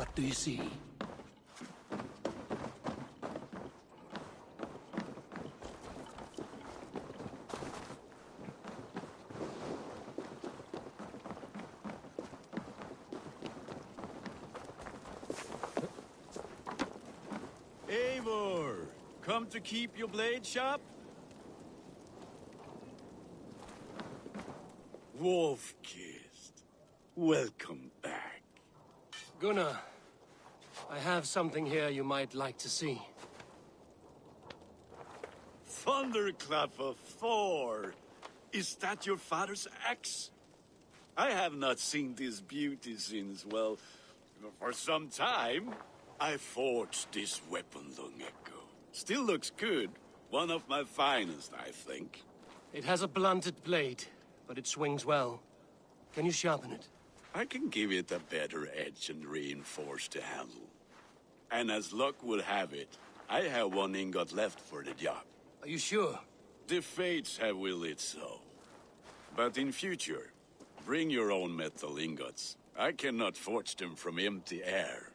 What do you see? Eivor, come to keep your blade sharp? Wolf-kissed, welcome back. Gunnar, I have something here you might like to see. Thunderclap of Thor! Is that your father's axe? I have not seen this beauty since, well, for some time. I forged this weapon long ago. Still looks good. One of my finest, I think. It has a blunted blade, but it swings well. Can you sharpen it? I can give it a better edge and reinforced to handle. And as luck would have it, I have one ingot left for the job. Are you sure? The fates have willed it so. But in future, bring your own metal ingots. I cannot forge them from empty air.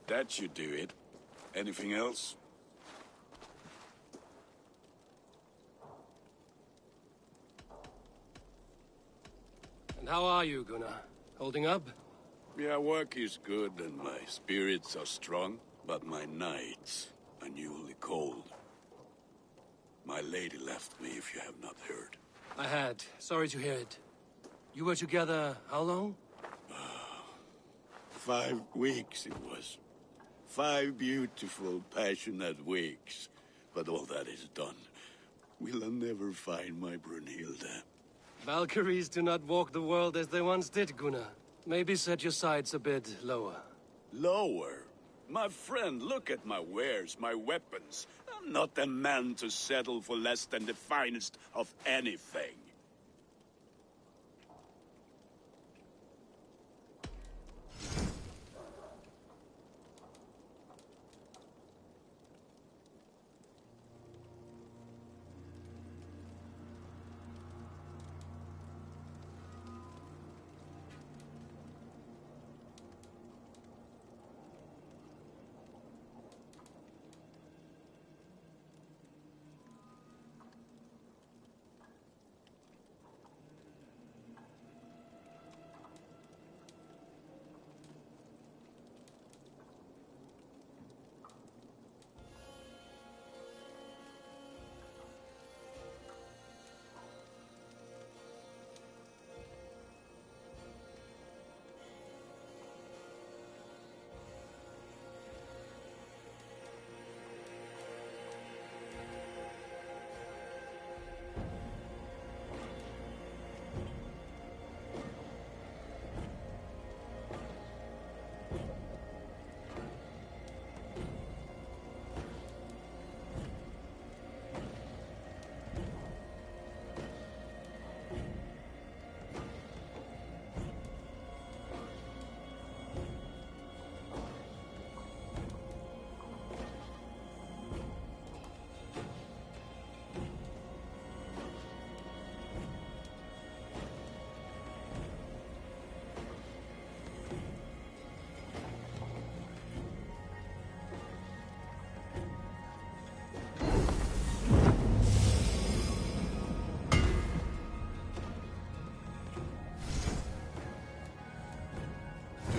That should do it. Anything else? And how are you, Gunnar? Holding up? Yeah, work is good and my spirits are strong, but my nights are newly cold. My lady left me, if you have not heard. I had. Sorry to hear it. You were together how long? 5 weeks it was. 5 beautiful, passionate weeks. But all that is done. Will I never find my Brunhilde? Valkyries do not walk the world as they once did, Gunnar. Maybe set your sights a bit lower. Lower? My friend, look at my wares, my weapons. I'm not a man to settle for less than the finest of anything.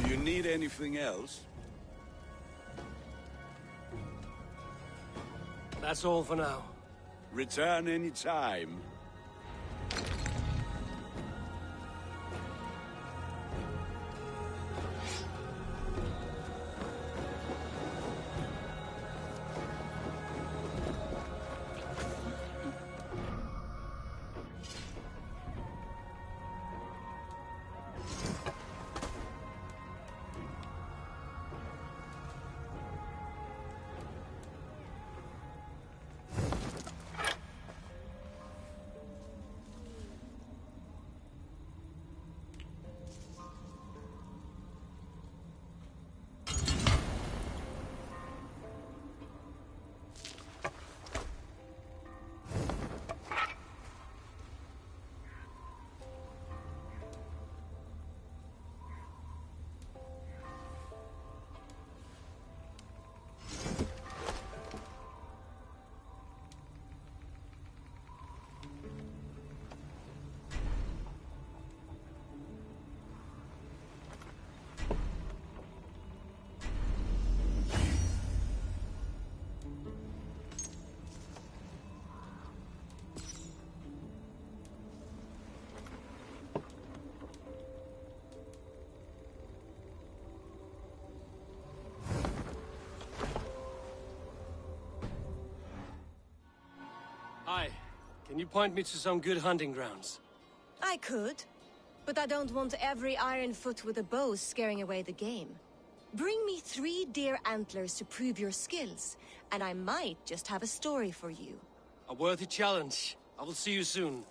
Do you need anything else? That's all for now. Return any time. Hi. Can you point me to some good hunting grounds? I could, but I don't want every iron foot with a bow scaring away the game. Bring me 3 deer antlers to prove your skills, and I might just have a story for you. A worthy challenge. I will see you soon.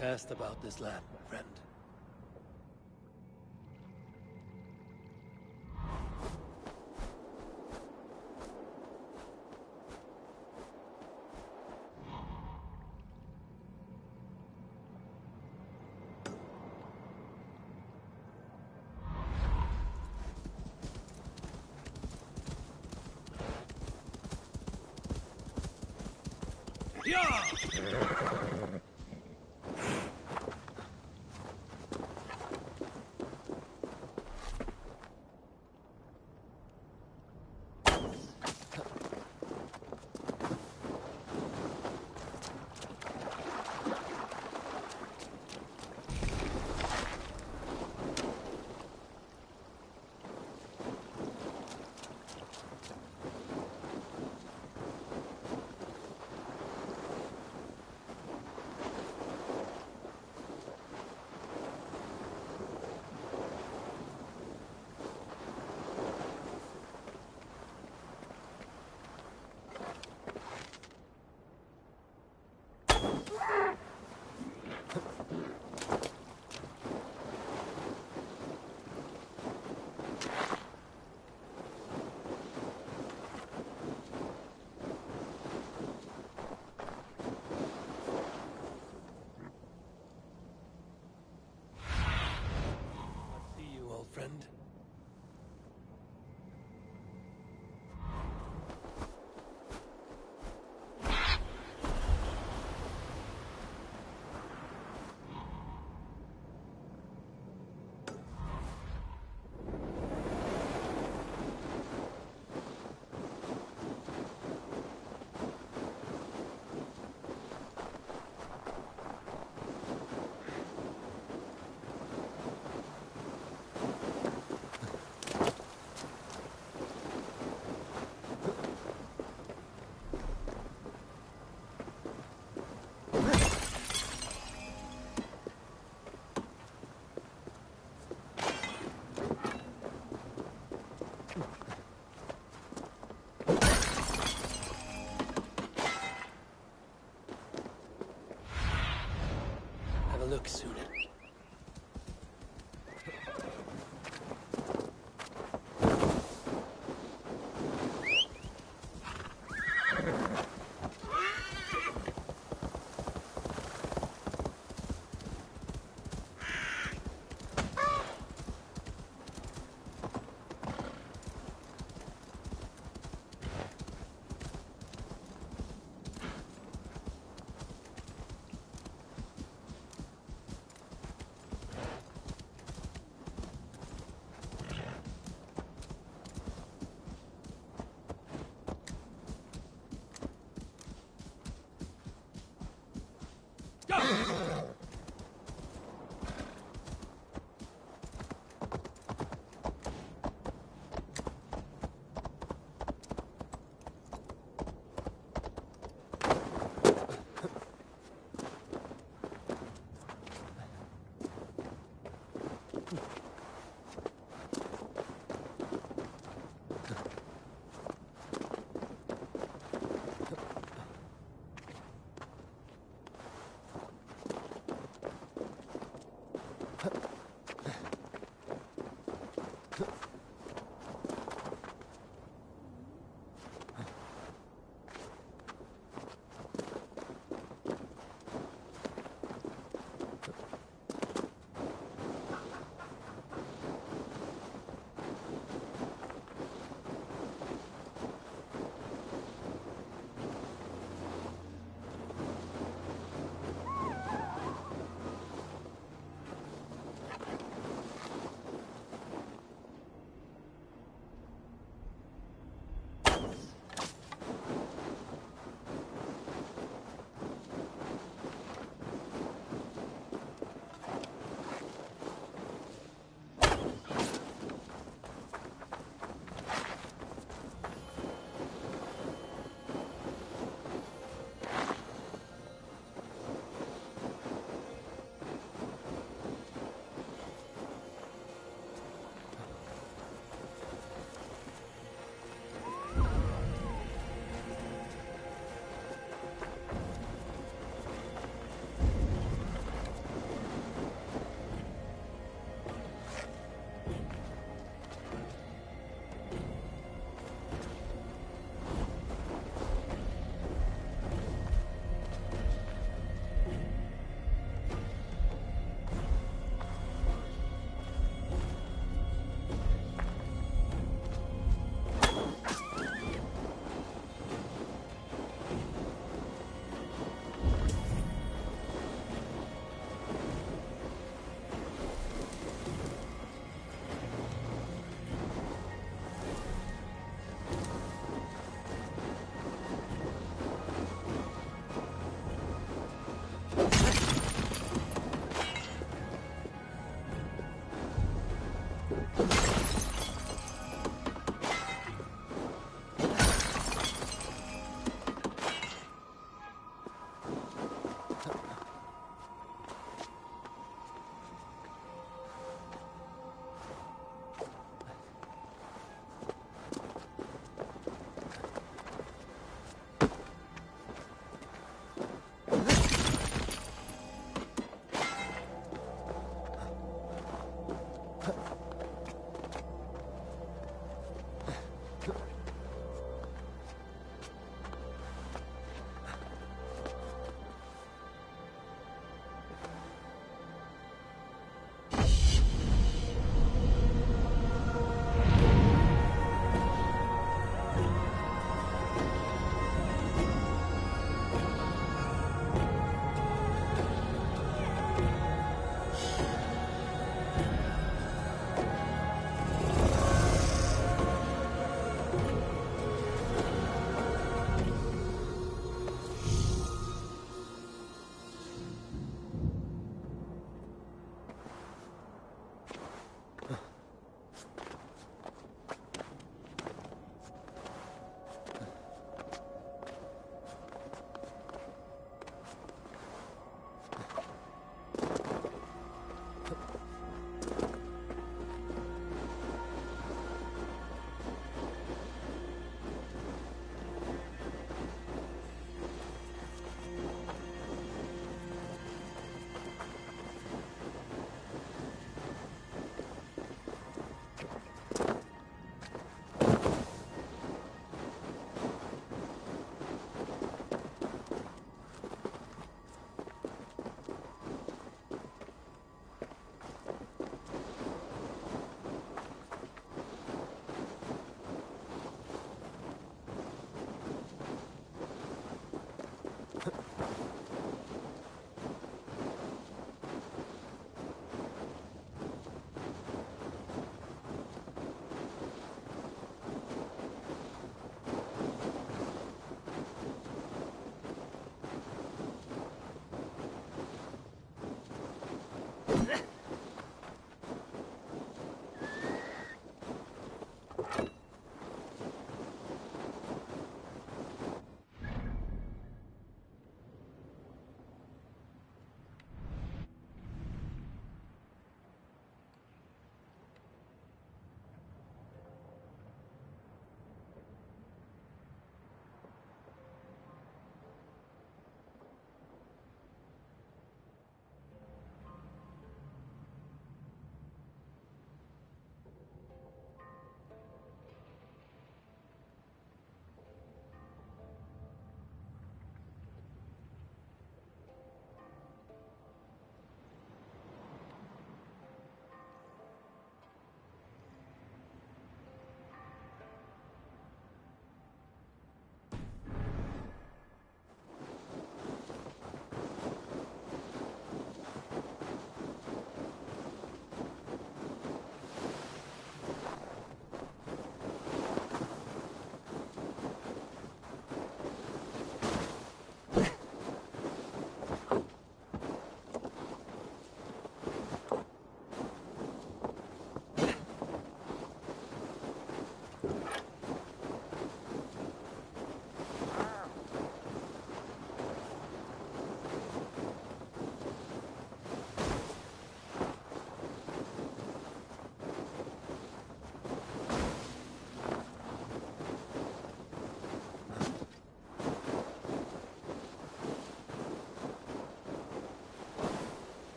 Cast about this land, my friend. look soon.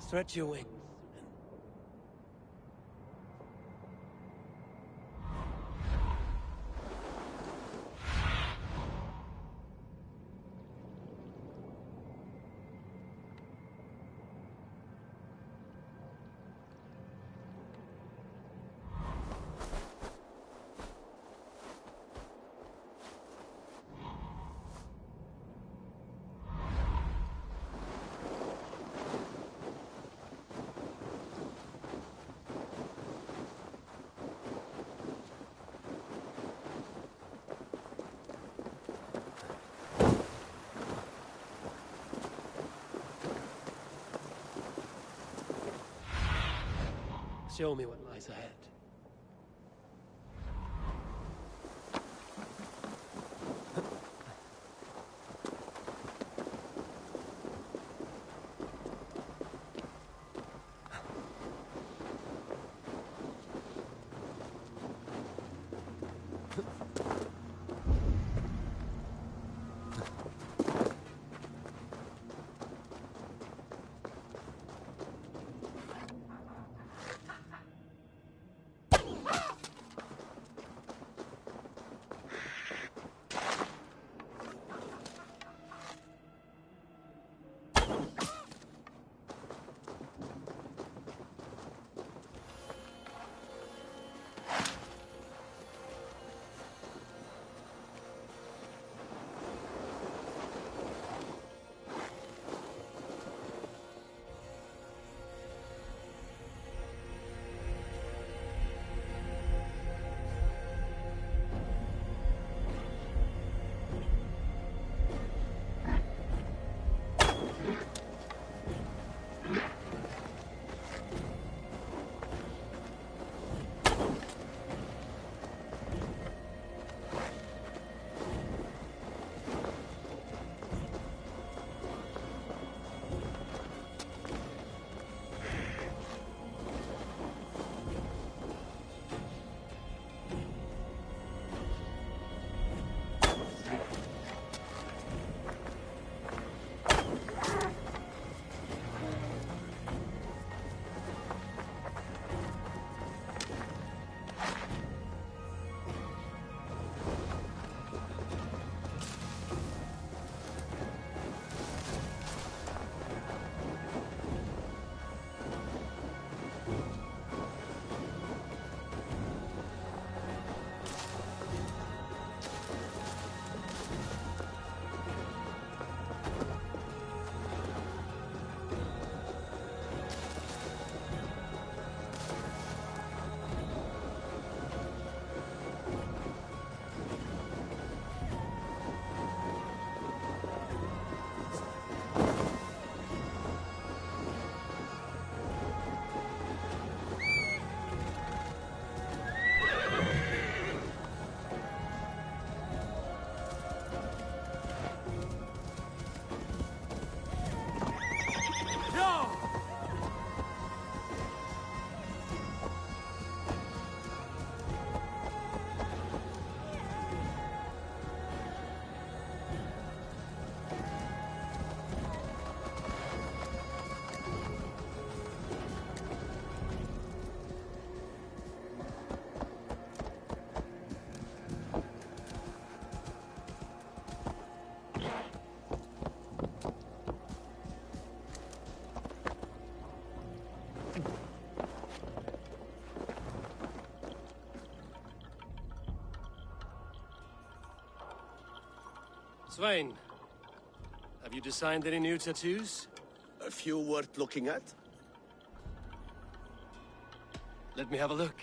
Stretch your wings. Show me what lies ahead. Svein, have you designed any new tattoos? A few worth looking at? Let me have a look.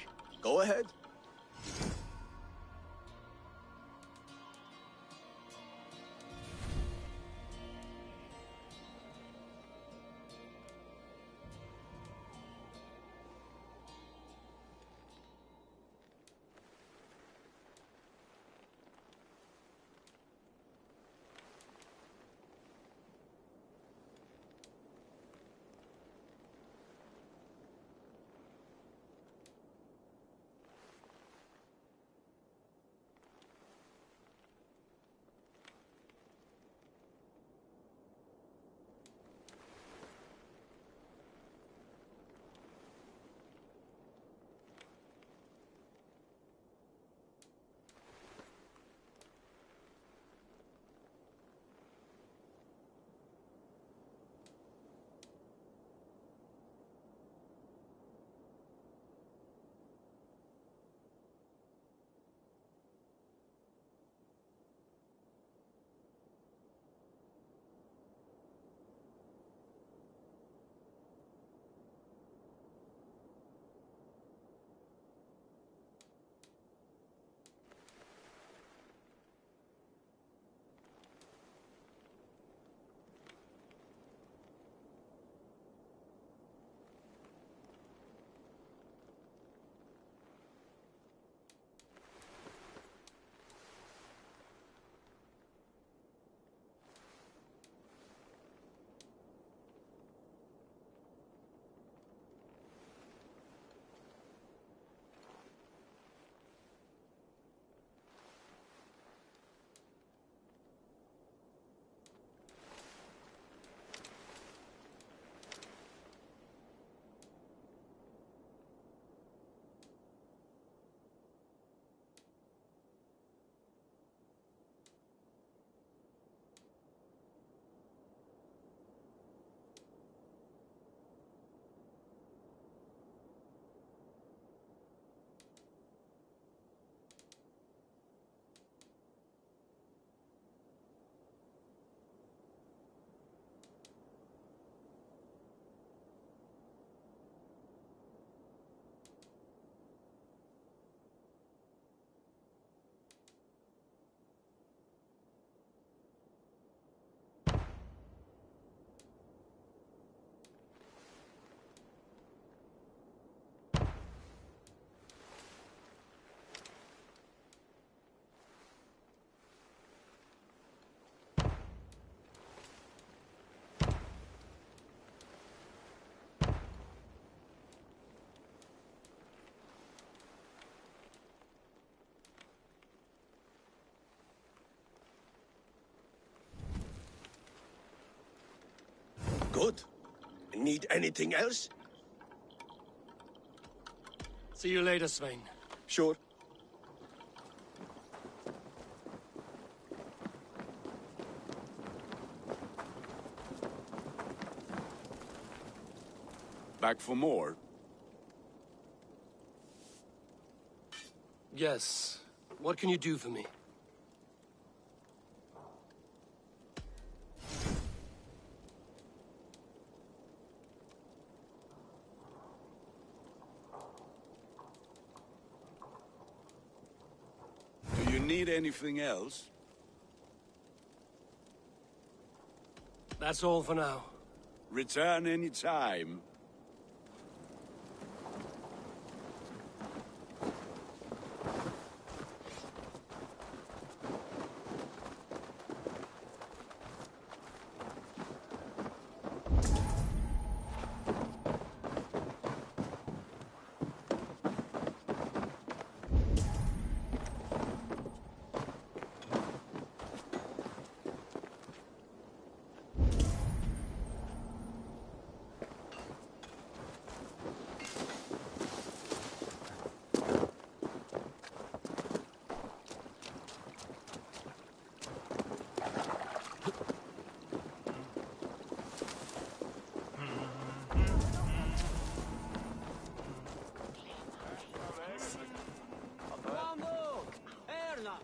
Go ahead. Need anything else? See you later, Svein. Sure. Back for more? Yes. What can you do for me? Do you need anything else? That's all for now. Return any time.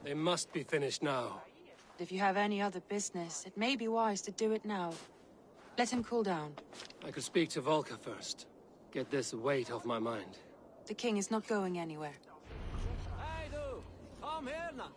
They must be finished now. If you have any other business, it may be wise to do it now. Let him cool down. I could speak to Volker first. Get this weight off my mind. The king is not going anywhere. Hey, du! Kom her now!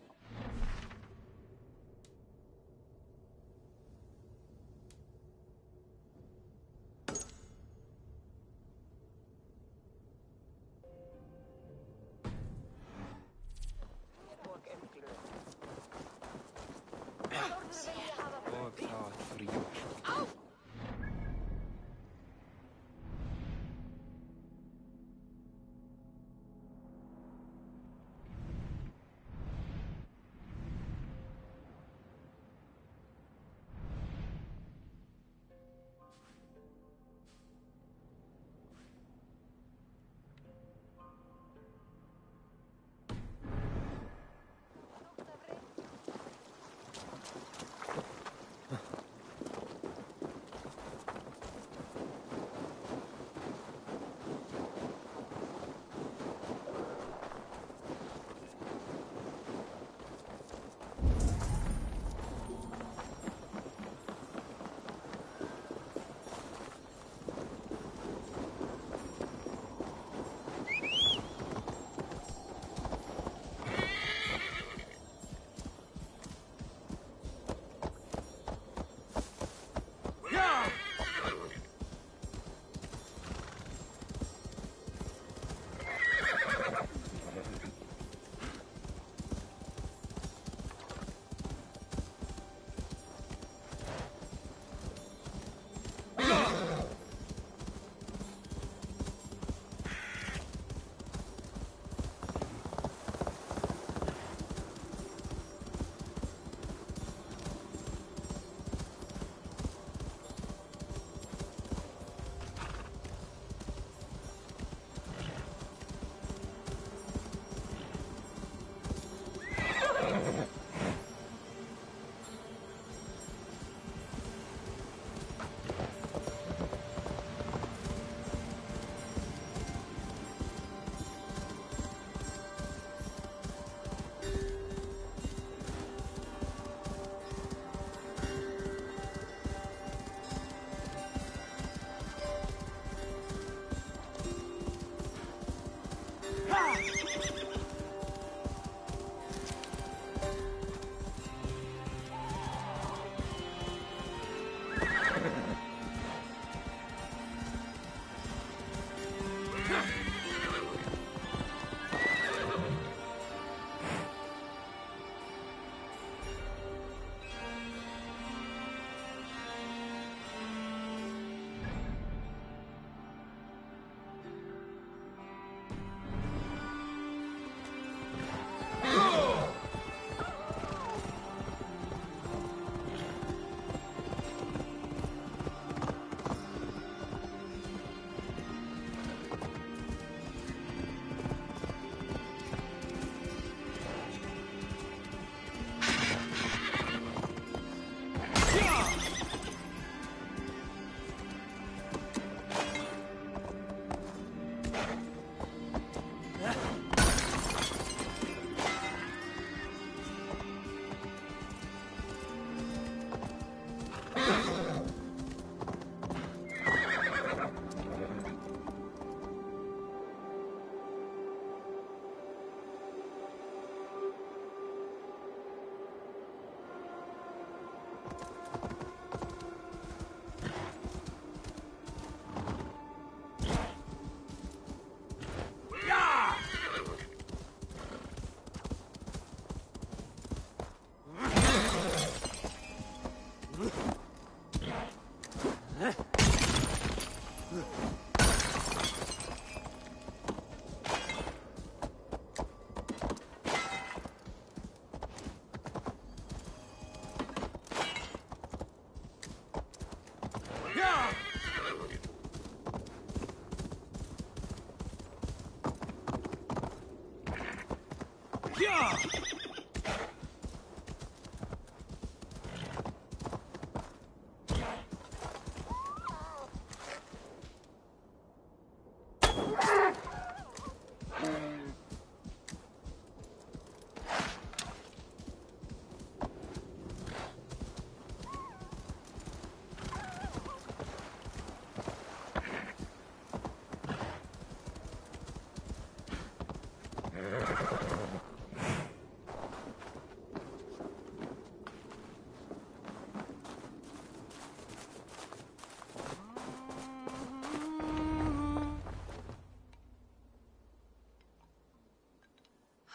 Yeah!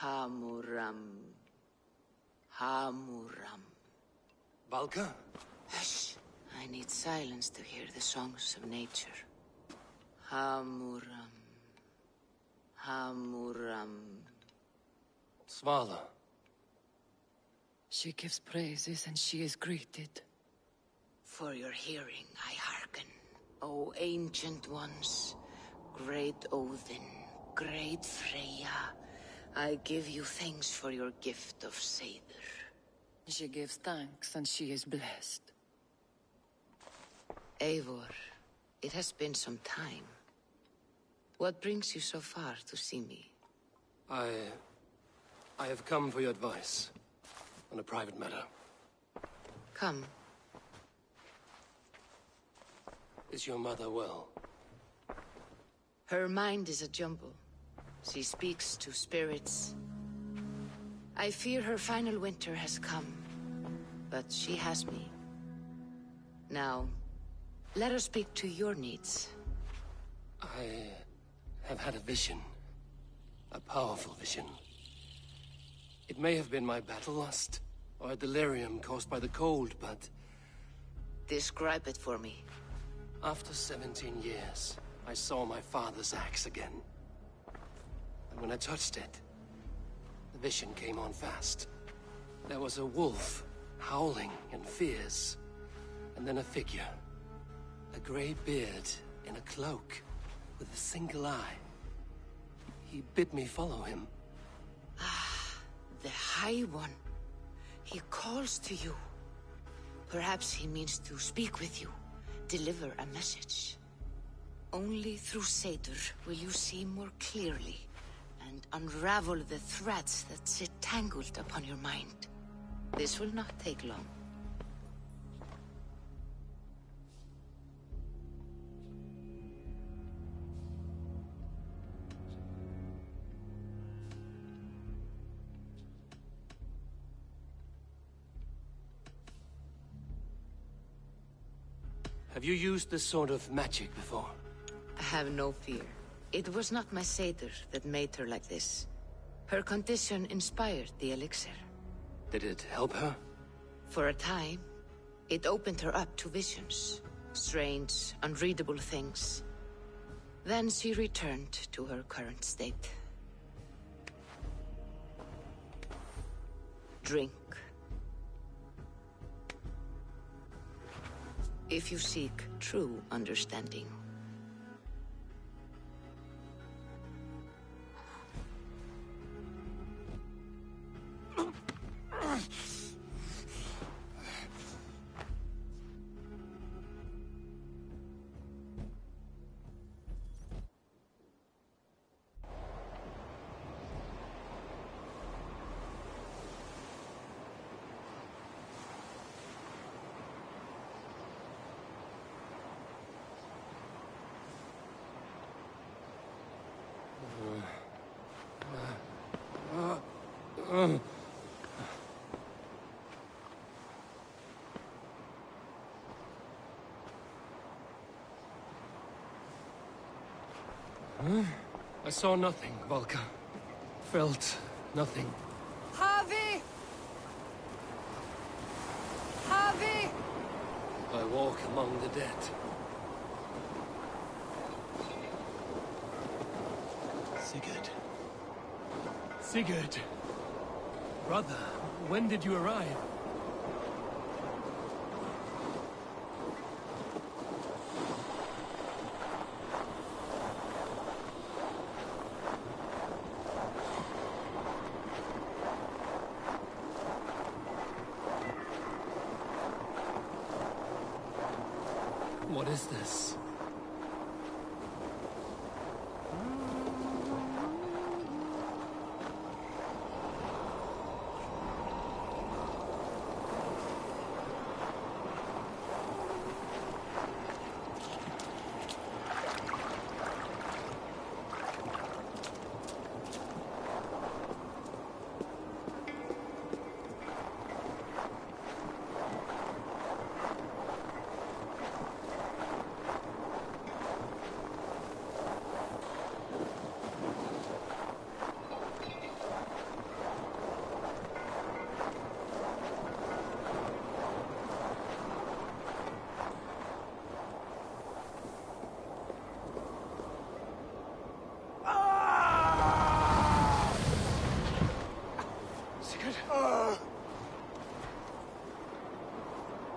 Hamuram. Hamuram. Valka? Hush. I need silence to hear the songs of nature. Hamuram. Hamuram. Svala. She gives praises and she is greeted. For your hearing, I hearken. O ancient ones, great Odin, great Freya, I give you thanks for your gift of Seiður. She gives thanks and she is blessed. Eivor, it has been some time. What brings you so far to see me? I have come for your advice on a private matter. Come. Is your mother well? Her mind is a jumble. She speaks to spirits. I fear her final winter has come, but she has me. Now, let her speak to your needs. I have had a vision. A powerful vision. It may have been my battle lust, or a delirium caused by the cold, but Describe it for me. after 17 years, I saw my father's axe again. And when I touched it, the vision came on fast. There was a wolf, howling and fierce, and then a figure. A grey beard in a cloak, with a single eye. He bid me follow him. The High One. He calls to you. Perhaps he means to speak with you, deliver a message. Only through Seiður will you see more clearly and unravel the threads that sit tangled upon your mind. This will not take long. Have you used this sort of magic before? Have no fear. It was not my Seiður that made her like this. Her condition inspired the elixir. Did it help her? For a time, it opened her up to visions. Strange, unreadable things. Then she returned to her current state. Drink. If you seek true understanding. I saw nothing, Valka. Felt nothing. Harvey! Harvey! I walk among the dead. Sigurd. Sigurd! Brother, when did you arrive? What is this?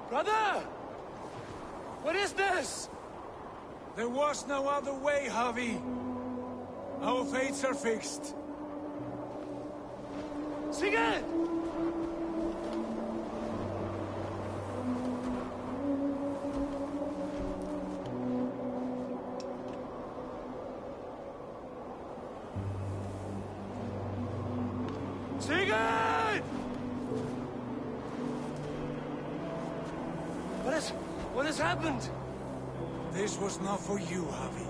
Brother! What is this? There was no other way, Javi. Our fates are fixed. Sigurd! Sigurd! What has happened? This was not for you, Javi.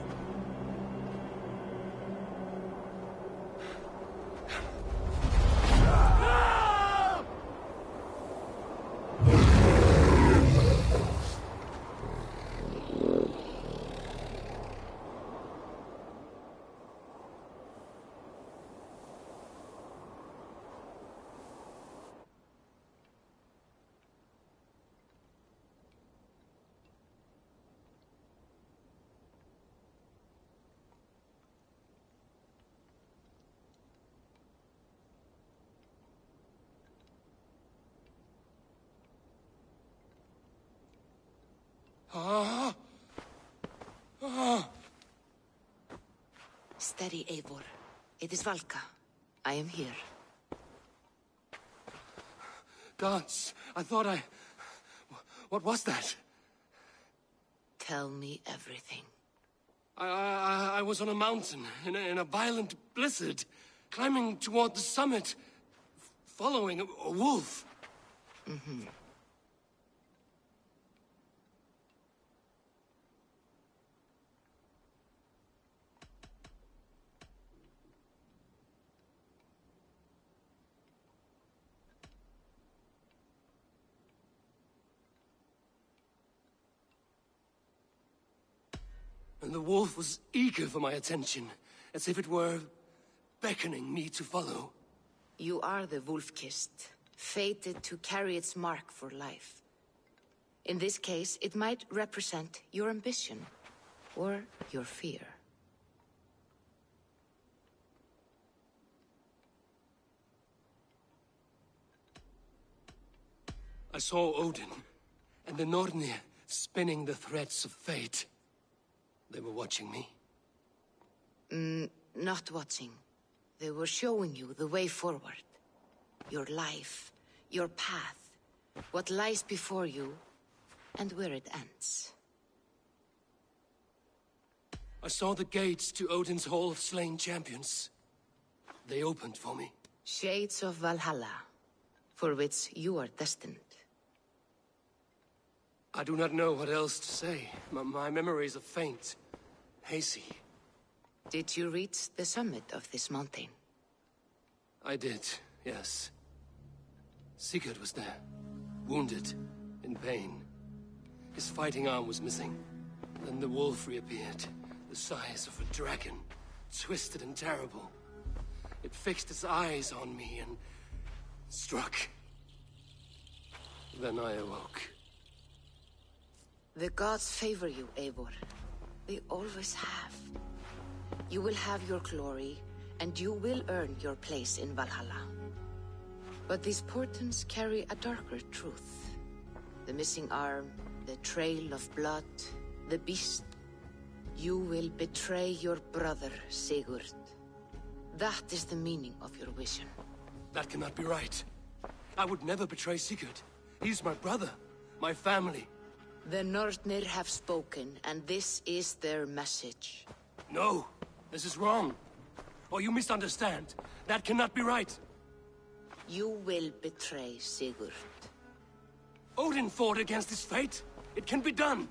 Steady, Eivor. It is Valka. I am here. Gods, I thought I... What was that? Tell me everything. I was on a mountain, in a violent blizzard, climbing toward the summit, following a wolf. Mm-hmm. And the wolf was eager for my attention, as if it were beckoning me to follow. You are the wolf-kissed, fated to carry its mark for life. In this case, it might represent your ambition, or your fear. I saw Odin, and the Nornir spinning the threads of fate. They were watching me. Not watching. They were showing you the way forward. Your life, your path, what lies before you, and where it ends. I saw the gates to Odin's Hall of Slain Champions. They opened for me. Shades of Valhalla, for which you are destined. I do not know what else to say. My memories are faint, hazy. Did you reach the summit of this mountain? I did, yes. Sigurd was there, wounded, in pain. His fighting arm was missing. Then the wolf reappeared, the size of a dragon, twisted and terrible. It fixed its eyes on me and struck. Then I awoke. The gods favor you, Eivor. They always have. You will have your glory, and you will earn your place in Valhalla. But these portents carry a darker truth. The missing arm, the trail of blood, the beast. You will betray your brother, Sigurd. That is the meaning of your vision. That cannot be right. I would never betray Sigurd. He's my brother, my family. The Nornir have spoken, and this is their message. No, this is wrong. Or you misunderstand. That cannot be right. You will betray Sigurd. Odin fought against his fate. It can be done.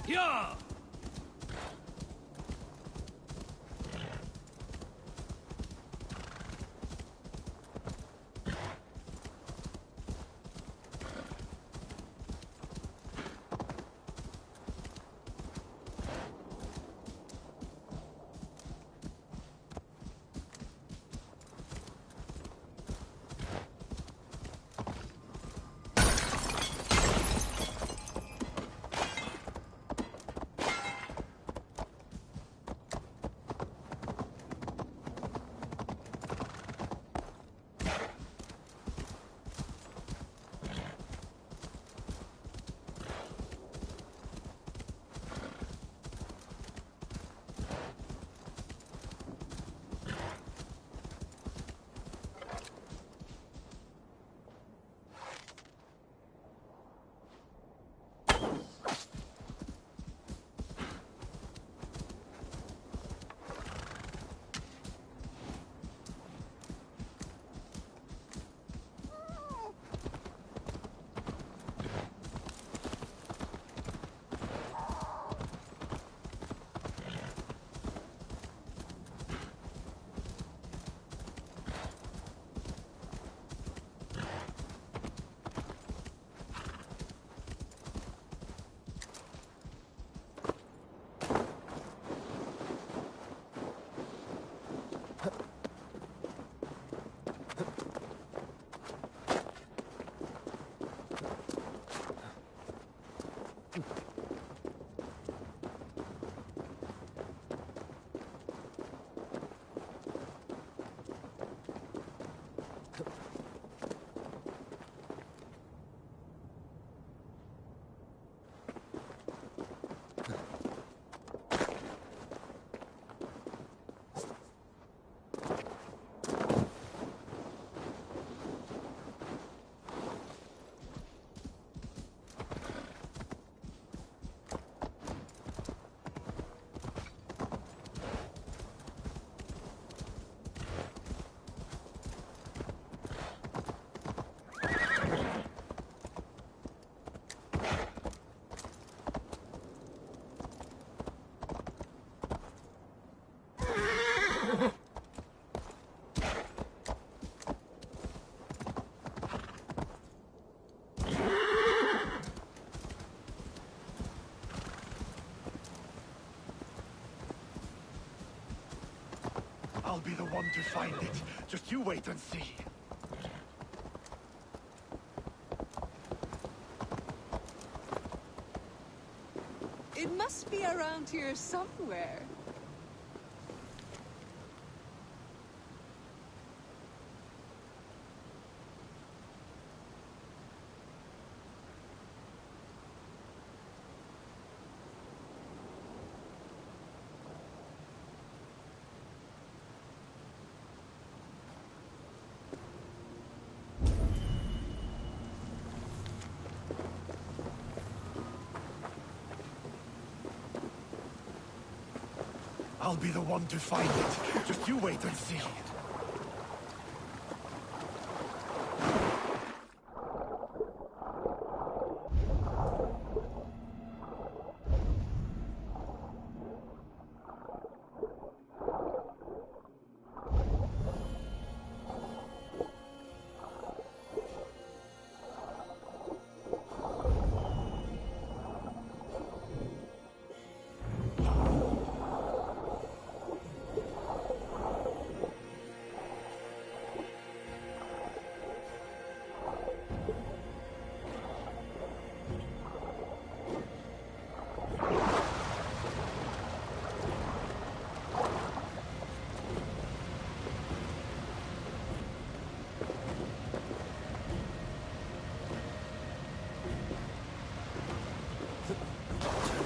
Yeah! I'll be the one to find it. Just you wait and see. It must be around here somewhere. I'll be the one to find it. Just you wait and see.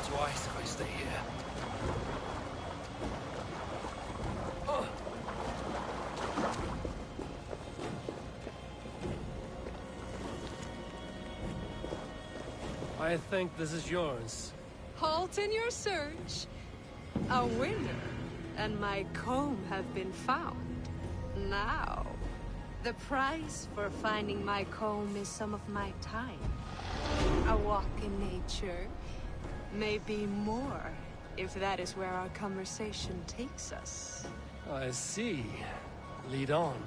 Twice if I stay here. I think this is yours. Halt in your search. A winner, and my comb have been found. Now, the price for finding my comb is some of my time. A walk in nature. Maybe more, if that is where our conversation takes us. I see. Lead on.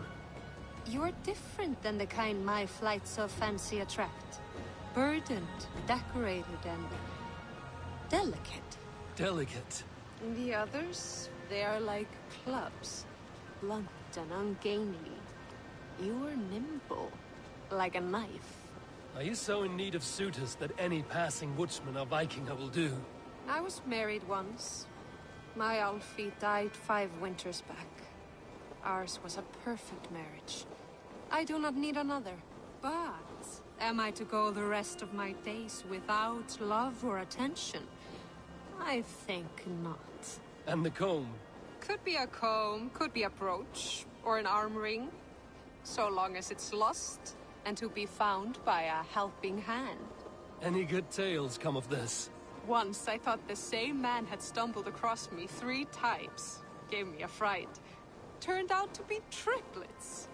You're different than the kind my flights of fancy attract. Burdened, decorated, and delicate. Delicate. The others, they are like clubs, blunt and ungainly. You are nimble, like a knife. Are you so in need of suitors that any passing woodsman or Vikinger will do? I was married once. My Alfie died 5 winters back. Ours was a perfect marriage. I do not need another. But am I to go the rest of my days without love or attention? I think not. And the comb? Could be a comb, could be a brooch, or an arm ring. So long as it's lost, and to be found by a helping hand. Any good tales come of this? Once I thought the same man had stumbled across me 3 times. Gave me a fright. Turned out to be triplets.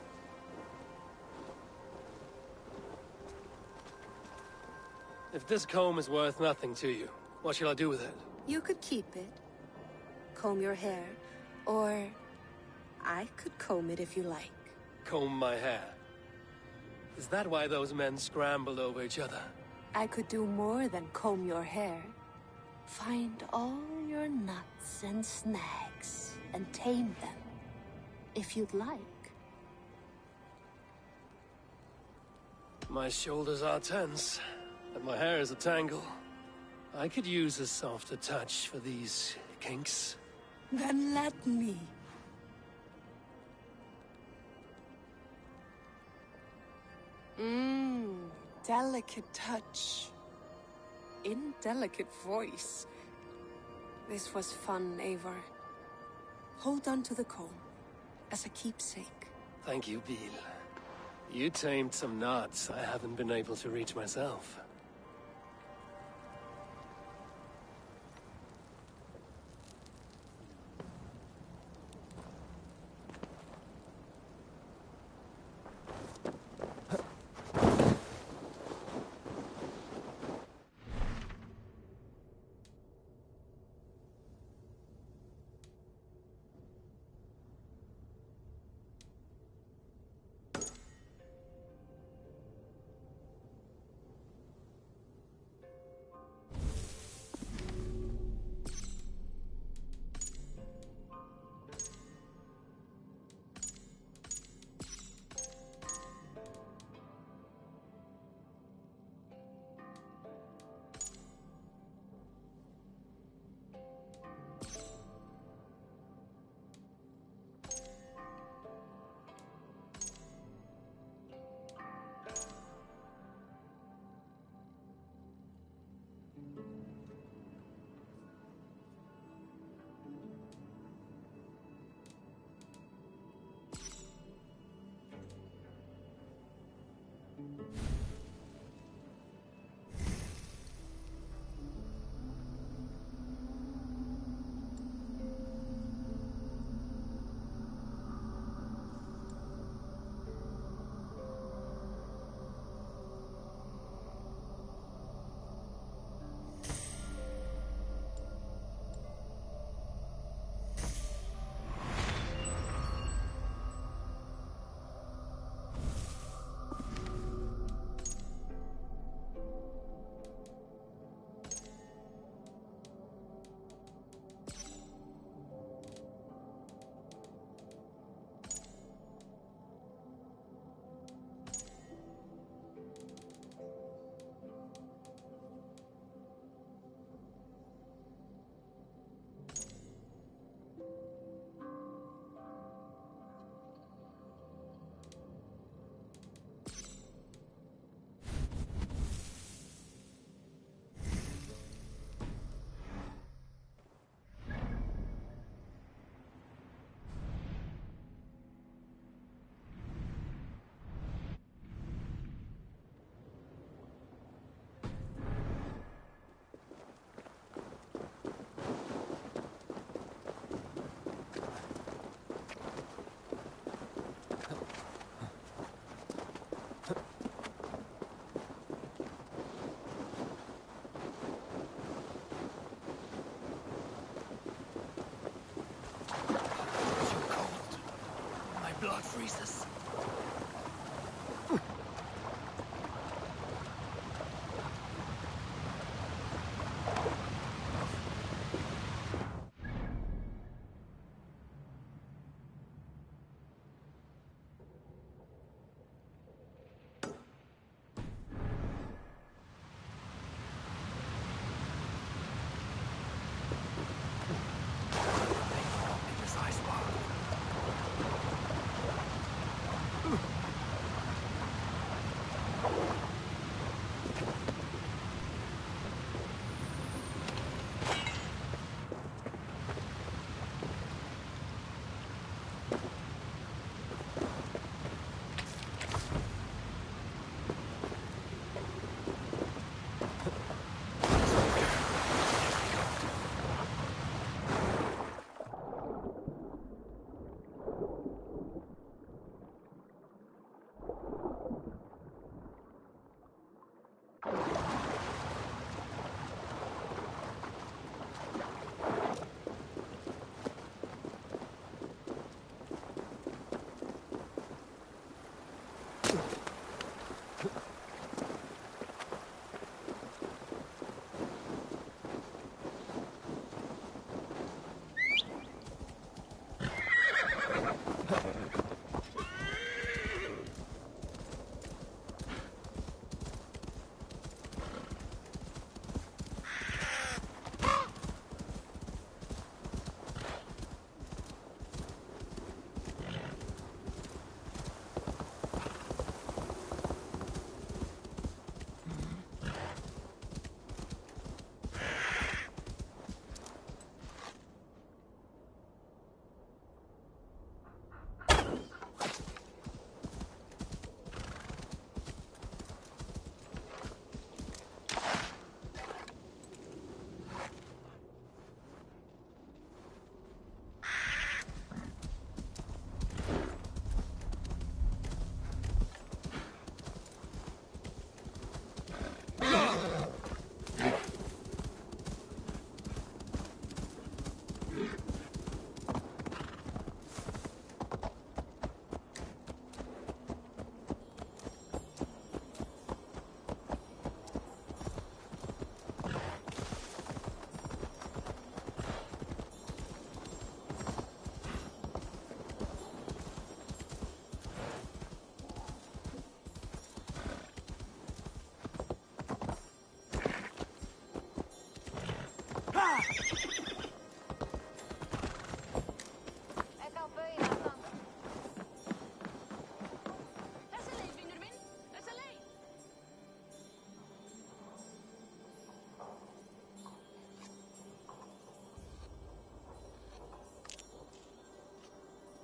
If this comb is worth nothing to you, what shall I do with it? You could keep it. Comb your hair. Or I could comb it if you like. Comb my hair. Is that why those men scrambled over each other? I could do more than comb your hair. Find all your nuts and snags and tame them, if you'd like. My shoulders are tense, and my hair is a tangle. I could use a softer touch for these kinks. Then let me. Delicate touch. Indelicate voice. This was fun, Eivor. Hold on to the comb, as a keepsake. Thank you, Beal. You tamed some knots I haven't been able to reach myself. freezes.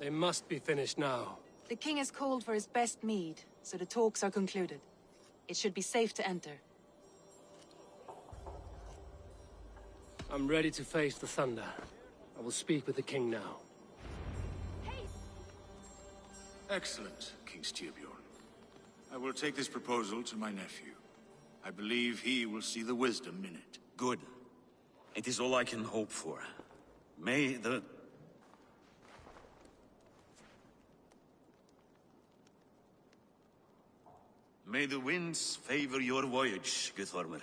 They must be finished now. The king has called for his best mead, so the talks are concluded. It should be safe to enter. I'm ready to face the thunder. I will speak with the king now. Excellent, King Styrbjorn. I will take this proposal to my nephew. I believe he will see the wisdom in it. Good. It is all I can hope for. May the... May the winds favor your voyage, Guthormr.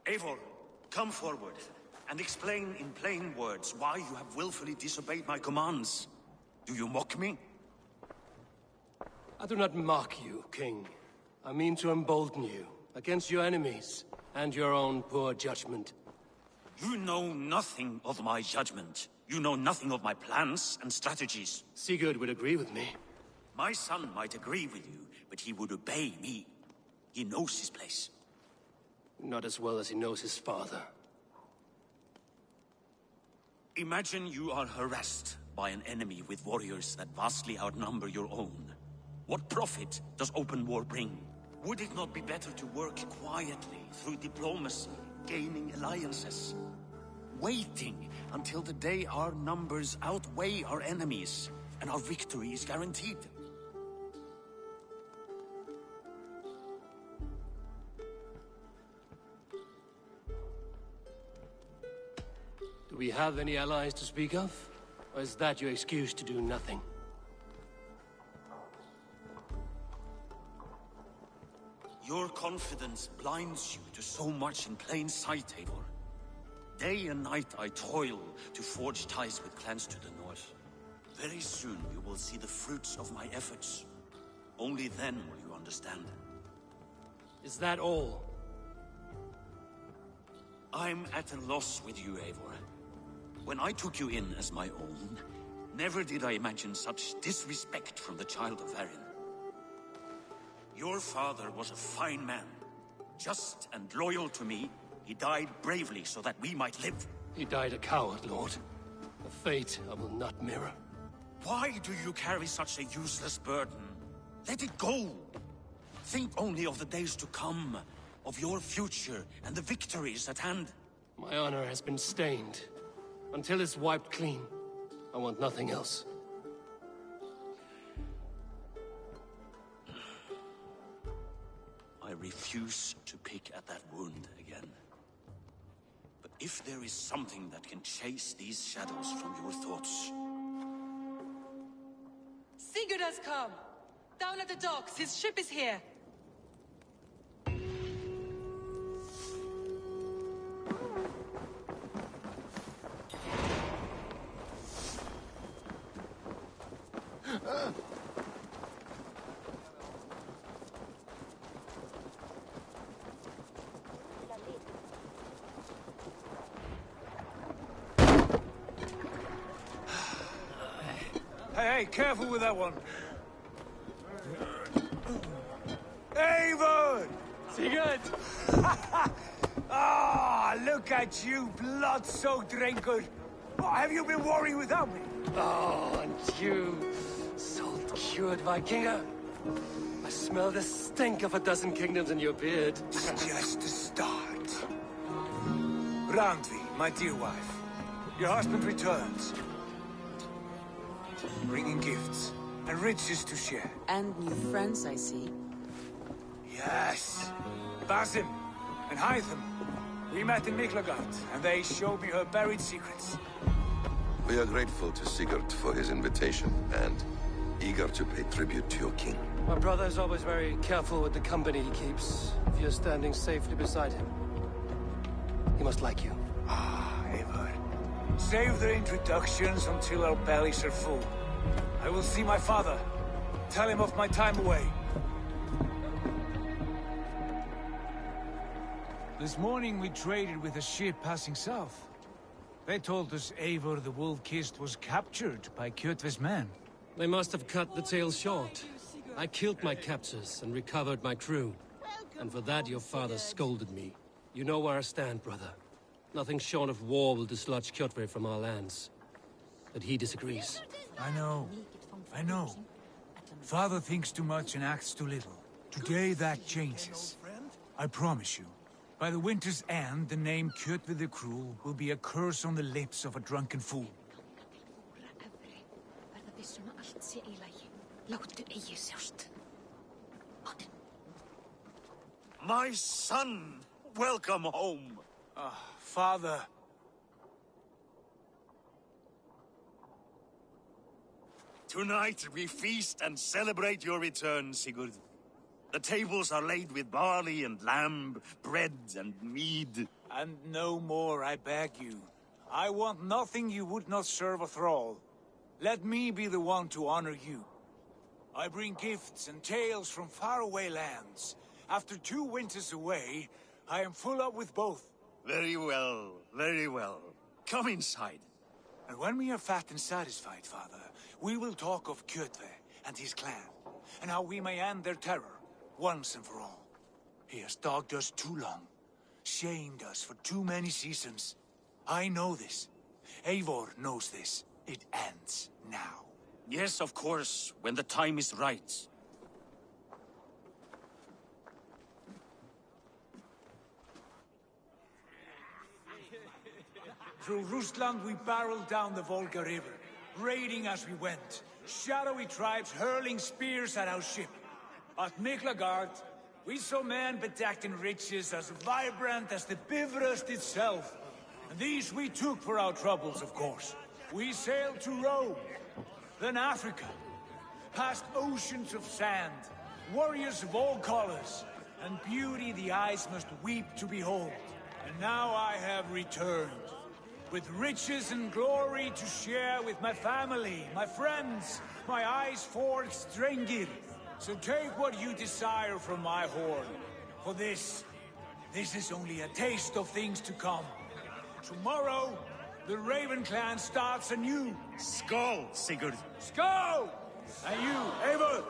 Eivor, come forward, and explain in plain words why you have willfully disobeyed my commands. Do you mock me? I do not mock you, King. I mean to embolden you against your enemies and your own poor judgment. You know nothing of my judgment. You know nothing of my plans and strategies. Sigurd would agree with me. My son might agree with you, but he would obey me. He knows his place. Not as well as he knows his father. Imagine you are harassed by an enemy with warriors that vastly outnumber your own. What profit does open war bring? Would it not be better to work quietly through diplomacy, gaining alliances? Waiting until the day our numbers outweigh our enemies, and our victory is guaranteed. Do we have any allies to speak of? Or is that your excuse to do nothing? Your confidence blinds you to so much in plain sight, Eivor. Day and night I toil to forge ties with clans to the north. Very soon you will see the fruits of my efforts. Only then will you understand. Is that all? I'm at a loss with you, Eivor. When I took you in as my own, never did I imagine such disrespect from the child of Varin. Your father was a fine man. Just and loyal to me, he died bravely so that we might live. He died a coward, Lord. A fate I will not mirror. Why do you carry such a useless burden? Let it go! Think only of the days to come, of your future and the victories at hand. My honor has been stained. Until it's wiped clean, I want nothing else. I refuse to pick at that wound again. But if there is something that can chase these shadows from your thoughts... Sigurd has come! Down at the docks, his ship is here! Hey, careful with that one. Eivor! Sigurd! Ah, look at you, blood-soaked raincoat. What have you been worrying without me? Oh, and you, salt-cured Vikinger. I smell the stink of a dozen kingdoms in your beard. It's just the start. Randvi, my dear wife, your husband returns. Bringing gifts and riches to share. And new friends, I see. Yes. Basim and Hytham. We met in Miklagard, and they showed me her buried secrets. We are grateful to Sigurd for his invitation, and eager to pay tribute to your king. My brother is always very careful with the company he keeps. If you're standing safely beside him, he must like you. Ah, Eivor. Save the introductions until our bellies are full. I will see my father. Tell him of my time away. This morning we traded with a ship passing south. They told us Eivor the Wolf-Kissed was captured by Kjotve's men. They must have cut the tale short. I killed my captors and recovered my crew. And for that your father scolded me. You know where I stand, brother. Nothing short of war will dislodge Kjotve from our lands. But he disagrees. I know. Father thinks too much and acts too little. Today that changes. I promise you. By the winter's end, the name Kjotve the Cruel will be a curse on the lips of a drunken fool. My son! Welcome home! Father. Tonight we feast and celebrate your return, Sigurd. The tables are laid with barley and lamb, bread and mead. And no more, I beg you. I want nothing you would not serve a thrall. Let me be the one to honor you. I bring gifts and tales from faraway lands. After 2 winters away, I am full up with both. Very well, very well. Come inside. And when we are fat and satisfied, Father, we will talk of Kjotve and his clan, and how we may end their terror, once and for all. He has dogged us too long, shamed us for too many seasons. I know this. Eivor knows this. It ends now. Yes, of course, when the time is right. Through Rusland we barreled down the Volga River, raiding as we went. Shadowy tribes hurling spears at our ship. At Miklagard, we saw men bedecked in riches as vibrant as the Bifrost itself. And these we took for our troubles, of course. We sailed to Rome, then Africa, past oceans of sand, warriors of all colors, and beauty the eyes must weep to behold. And now I have returned, with riches and glory to share with my family, my friends, my eyes-forged Strengir. So take what you desire from my horn. For this is only a taste of things to come. Tomorrow, the Raven clan starts anew. Skål, Sigurd! Skål! And you, Eivor,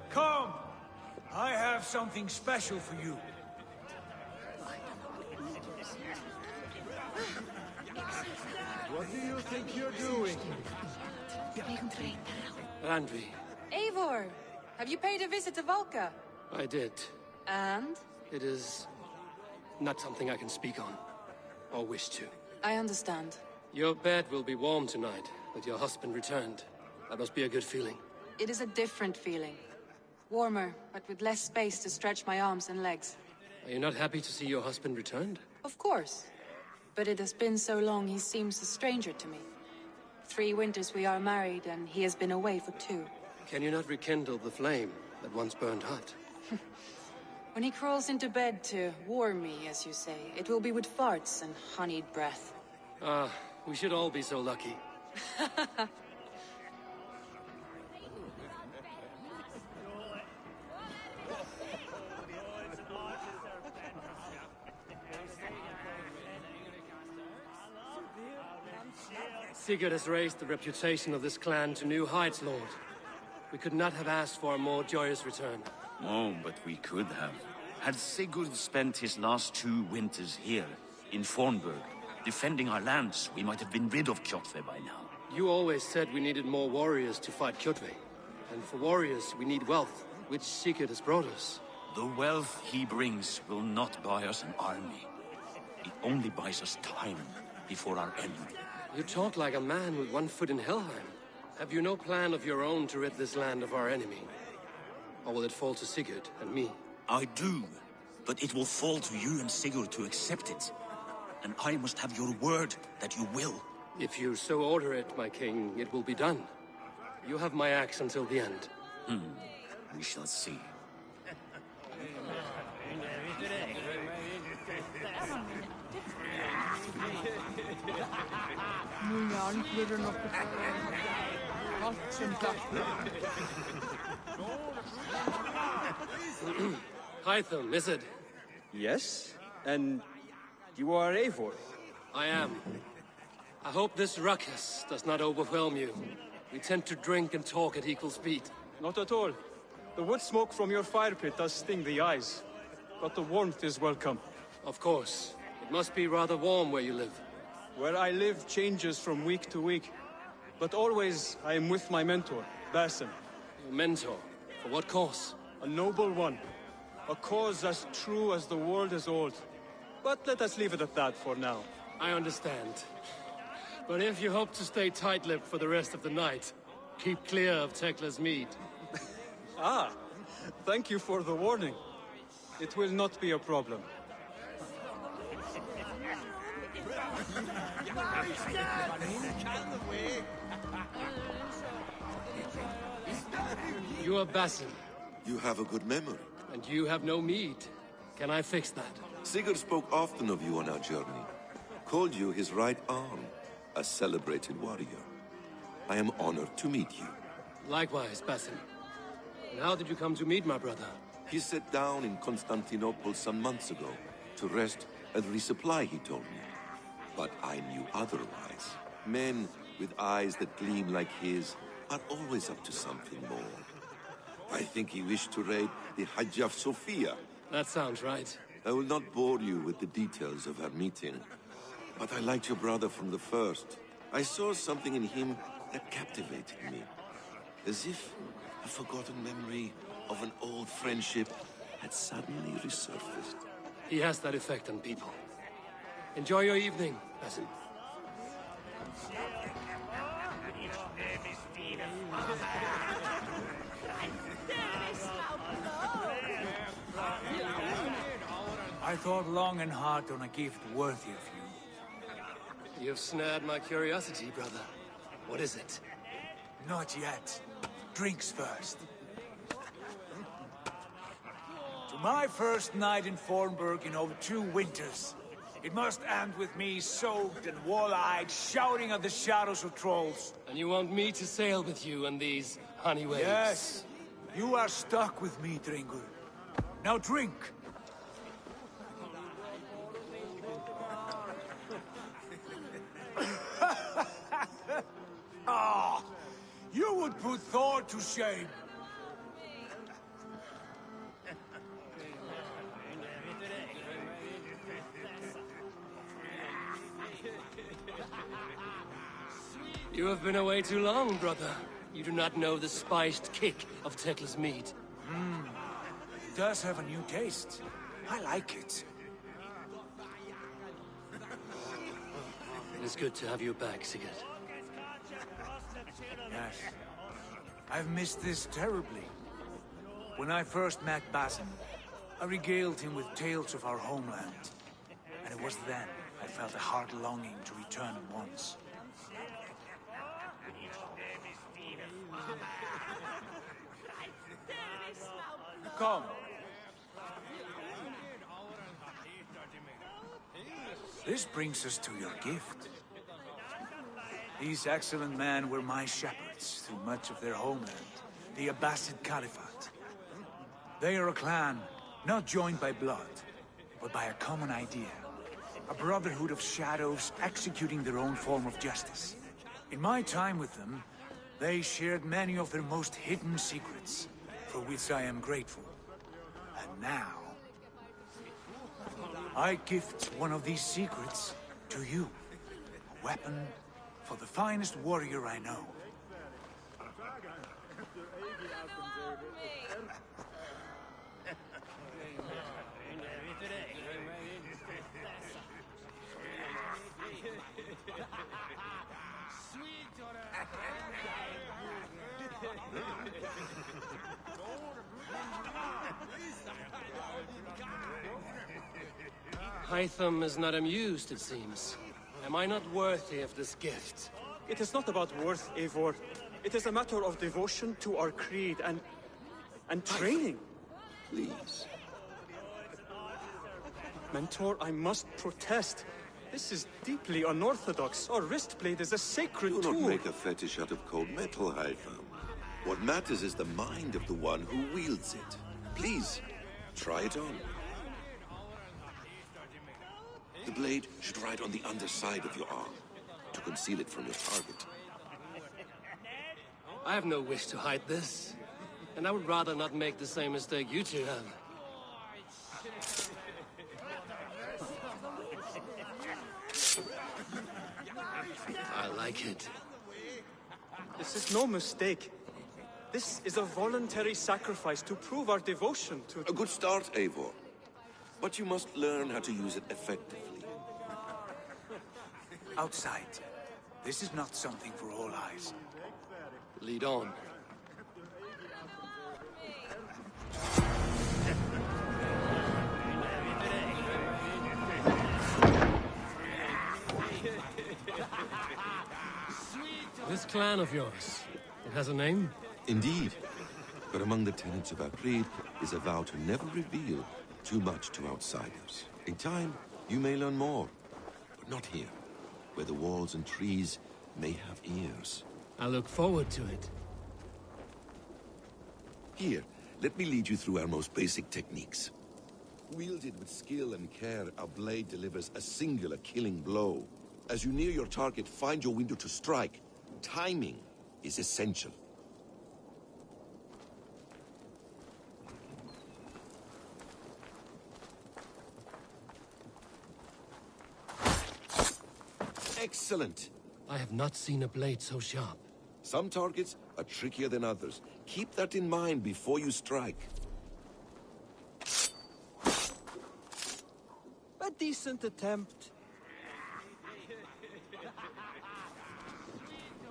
come! I have something special for you. What do you think you're doing? Randvi, Eivor! Have you paid a visit to Valka? I did. And? It is not something I can speak on, or wish to. I understand. Your bed will be warm tonight, with your husband returned. That must be a good feeling. It is a different feeling. Warmer, but with less space to stretch my arms and legs. Are you not happy to see your husband returned? Of course. But it has been so long he seems a stranger to me. 3 winters we are married, and he has been away for 2. Can you not rekindle the flame that once burned hot? When he crawls into bed to warm me, as you say, it will be with farts and honeyed breath. Ah, we should all be so lucky. Sigurd has raised the reputation of this clan to new heights, Lord. We could not have asked for a more joyous return. Oh, but we could have. Had Sigurd spent his last 2 winters here, in Fornburg, defending our lands, we might have been rid of Kjotve by now. You always said we needed more warriors to fight Kjotve. And for warriors, we need wealth, which Sigurd has brought us. The wealth he brings will not buy us an army. It only buys us time before our end. You talk like a man with one foot in Helheim. Have you no plan of your own to rid this land of our enemy? Or will it fall to Sigurd and me? I do, but it will fall to you and Sigurd to accept it. And I must have your word that you will. If you so order it, my king, it will be done. You have my axe until the end. We shall see. Hytham, is it? Yes? And you are Eivor? I am. I hope this ruckus does not overwhelm you. We tend to drink and talk at equal speed. Not at all. The wood smoke from your fire pit does sting the eyes. But the warmth is welcome. Of course. It must be rather warm where you live. Where I live changes from week to week. But always I am with my mentor, Basim. Your mentor? For what cause? A noble one. A cause as true as the world is old. But let us leave it at that for now. I understand. But if you hope to stay tight-lipped for the rest of the night, keep clear of Tekla's mead. Ah, thank you for the warning. It will not be a problem. You are Basim. You have a good memory. And you have no mead. Can I fix that? Sigurd spoke often of you on our journey. Called you his right arm, a celebrated warrior. I am honored to meet you. Likewise, Basim. And how did you come to meet my brother? He sat down in Constantinople some months ago to rest and resupply, he told me. But I knew otherwise. Men with eyes that gleam like his are always up to something more. I think he wished to raid the Hagia Sophia. That sounds right. I will not bore you with the details of our meeting. But I liked your brother from the first. I saw something in him that captivated me. As if a forgotten memory of an old friendship had suddenly resurfaced. He has that effect on people. Enjoy your evening, Basim. I thought long and hard on a gift worthy of you. You've snared my curiosity, brother. What is it? Not yet. Drinks first. To my first night in Fornburg in over 2 winters. It must end with me soaked and wall-eyed, shouting at the shadows of trolls. And you want me to sail with you on these honey waves? Yes. You are stuck with me, Dringur. Now drink. Ah, you would put Thor to shame. You have been away too long, brother. You do not know the spiced kick of Tekla's mead. It does have a new taste. I like it. It is good to have you back, Sigurd. Yes. I've missed this terribly. When I first met Basim, I regaled him with tales of our homeland. And it was then I felt a heart longing to return at once. Come. This brings us to your gift. These excellent men were my shepherds through much of their homeland, the Abbasid Caliphate. They are a clan, not joined by blood, but by a common idea. A brotherhood of shadows executing their own form of justice. In my time with them, they shared many of their most hidden secrets, for which I am grateful. And now, I gift one of these secrets to you. A weapon for the finest warrior I know. Hytham is not amused, it seems. Am I not worthy of this gift? It is not about worth, Eivor. It is a matter of devotion to our creed and training. Please. Mentor, I must protest. This is deeply unorthodox. Our wrist blade is a sacred Do tool. not make a fetish out of cold metal, Hytham. What matters is the mind of the one who wields it. Please, try it on. The blade should ride on the underside of your arm, to conceal it from your target. I have no wish to hide this. And I would rather not make the same mistake you two have. I like it. This is no mistake. This is a voluntary sacrifice to prove our devotion to... A good start, Eivor. But you must learn how to use it effectively. Outside. This is not something for all eyes. Lead on. This clan of yours, it has a name? Indeed. But among the tenets of our creed is a vow to never reveal too much to outsiders. In time, you may learn more. But not here, where the walls and trees may have ears. I look forward to it. Here, let me lead you through our most basic techniques. Wielded with skill and care, our blade delivers a singular killing blow. As you near your target, find your window to strike. Timing is essential. Excellent! I have not seen a blade so sharp. Some targets are trickier than others. Keep that in mind before you strike. A decent attempt.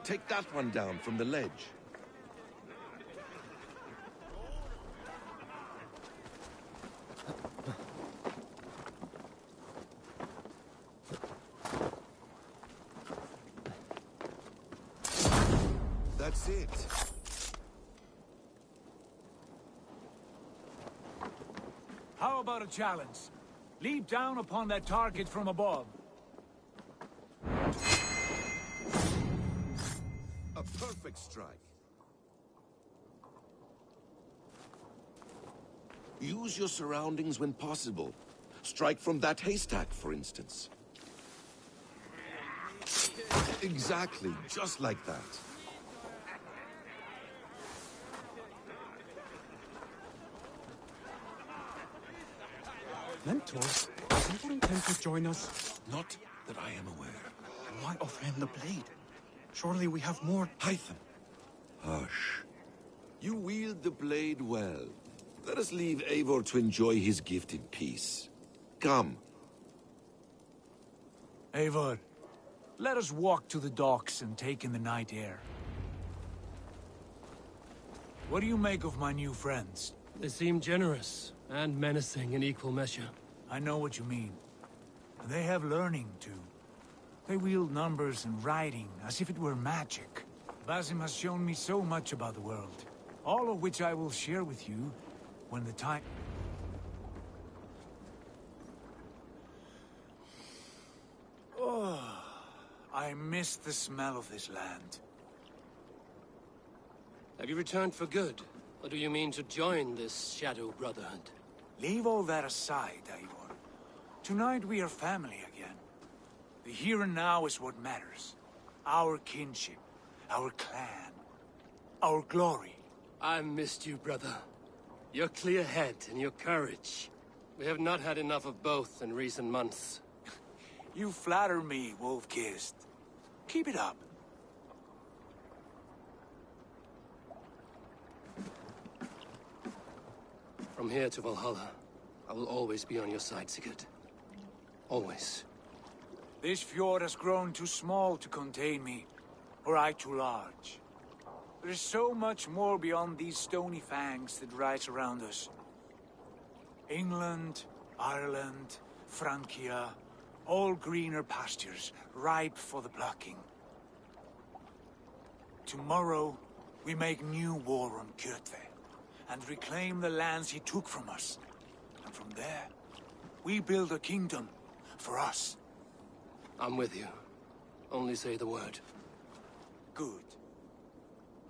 Take that one down from the ledge. That's it. How about a challenge? Leap down upon that target from above. A perfect strike. Use your surroundings when possible. Strike from that haystack, for instance. Exactly, just like that. Mentors, does anyone intend to join us? Not that I am aware. Then why offer him the blade? Surely we have more... Hytham. Hush. You wield the blade well. Let us leave Eivor to enjoy his gift in peace. Come. Eivor, let us walk to the docks and take in the night air. What do you make of my new friends? They seem generous and menacing in equal measure. I know what you mean. They have learning, too. They wield numbers and writing as if it were magic. Basim has shown me so much about the world, all of which I will share with you when the time... Oh, I miss the smell of this land. Have you returned for good? Or do you mean to join this Shadow Brotherhood? Leave all that aside, Eivor. Tonight we are family again. The here and now is what matters. Our kinship, our clan, our glory. I missed you, brother. Your clear head and your courage. We have not had enough of both in recent months. You flatter me, Wolf-Kissed. Keep it up. From here to Valhalla, I will always be on your side, Sigurd. Always. This fjord has grown too small to contain me, or I too large. There is so much more beyond these stony fangs that rise around us. England, Ireland, Francia, all greener pastures, ripe for the plucking. Tomorrow, we make new war on Kjotve, and reclaim the lands he took from us. And from there, we build a kingdom for us. I'm with you. Only say the word. Good.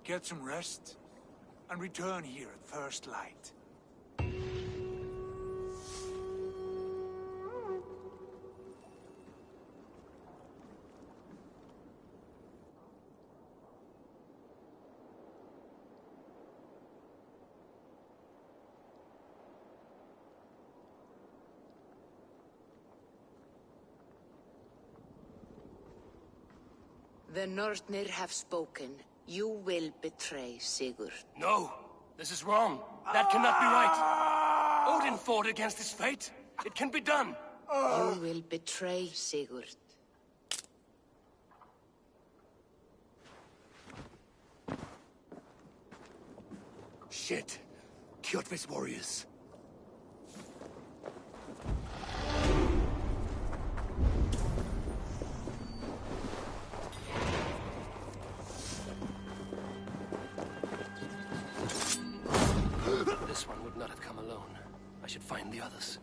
Get some rest, and return here at first light. The Nornir have spoken. You will betray Sigurd. No! This is wrong. That cannot be right. Odin fought against his fate. It can be done. You will betray Sigurd. Shit. Kjotve's warriors. This one would not have come alone. I should find the others.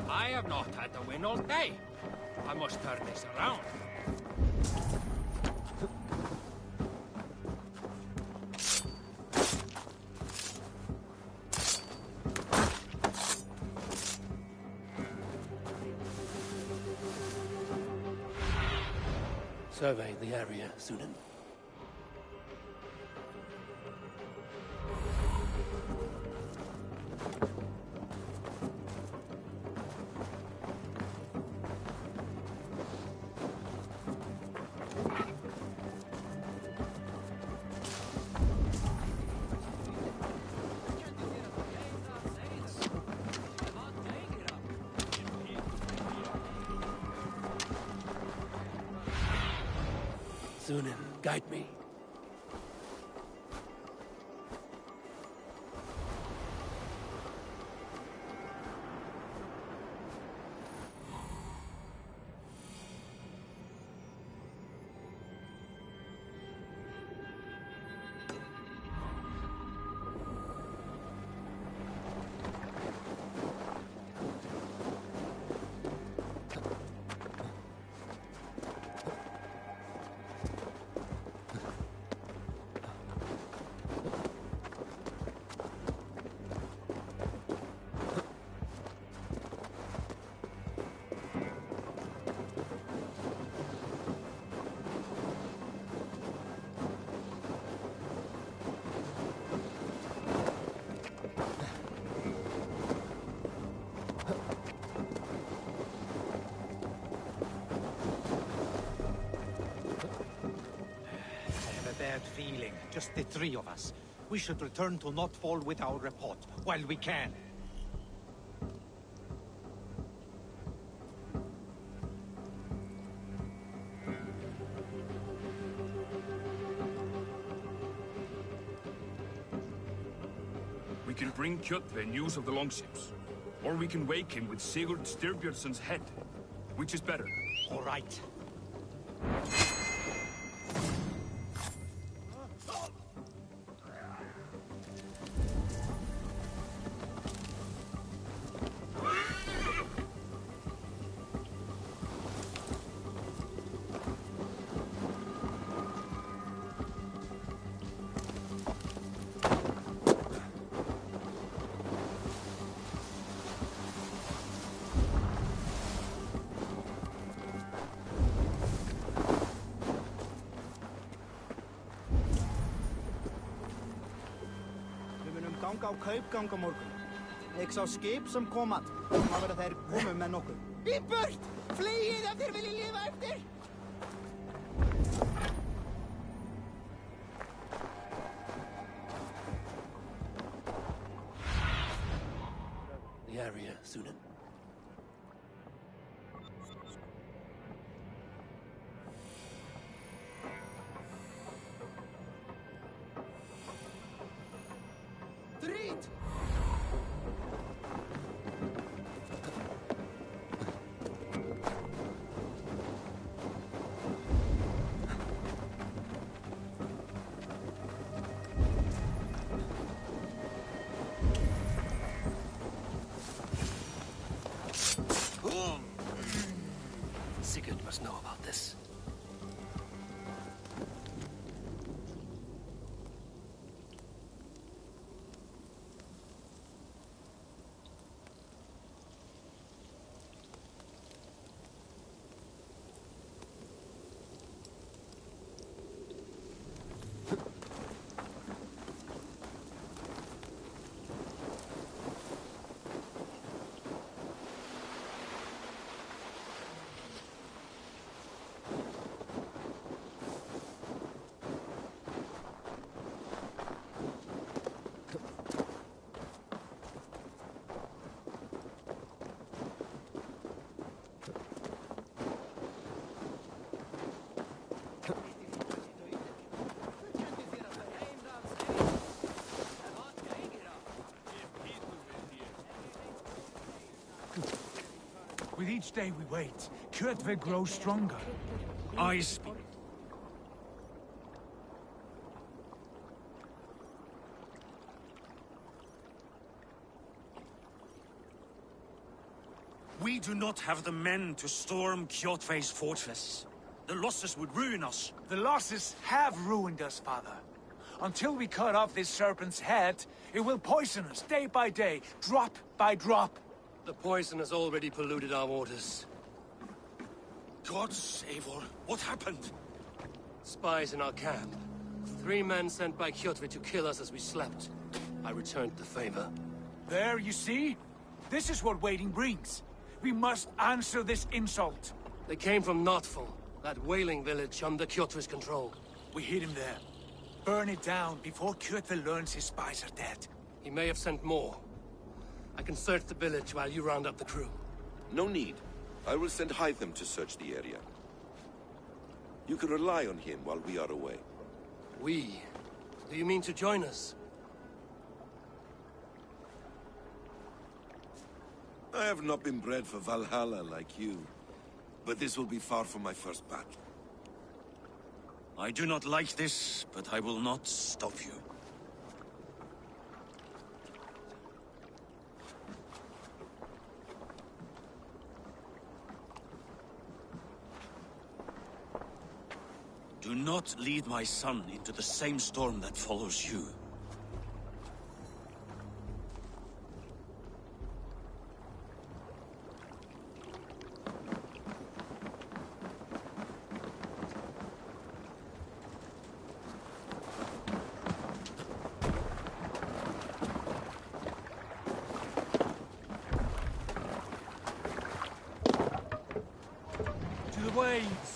I have not had to win all day. I must turn this around. Survey the area, Sunan. Sunan, guide me. Bad feeling. Just the three of us. We should return to Notfall with our report, while we can. We can bring Kjotve news of the longships. Or we can wake him with Sigurd Styrbjörnsson's head. Which is better? All right. Ganga á kaupgang á morgun. Ég sá skip sem koma. Það verða þeir komið með nokkuð. Í burt! Fleygið ef þér viljið lifa eftir! The area, Sunan. Sigurd must know about this. With each day we wait, Kjotve grows stronger. I speak. We do not have the men to storm Kjotve's fortress. The losses would ruin us. The losses have ruined us, father. Until we cut off this serpent's head, it will poison us day by day, drop by drop. The poison has already polluted our waters. God save all. What happened? Spies in our camp. 3 men sent by Kjotve to kill us as we slept. I returned the favor. There, you see? This is what waiting brings. We must answer this insult. They came from Notfall, that whaling village under Kjotve's control. We hid him there. Burn it down before Kjotve learns his spies are dead. He may have sent more. I can search the village while you round up the crew. No need. I will send Hytham to search the area. You can rely on him while we are away. We? Do you mean to join us? I have not been bred for Valhalla like you, but this will be far from my first battle. I do not like this, but I will not stop you. Do not lead my son into the same storm that follows you. To the waves!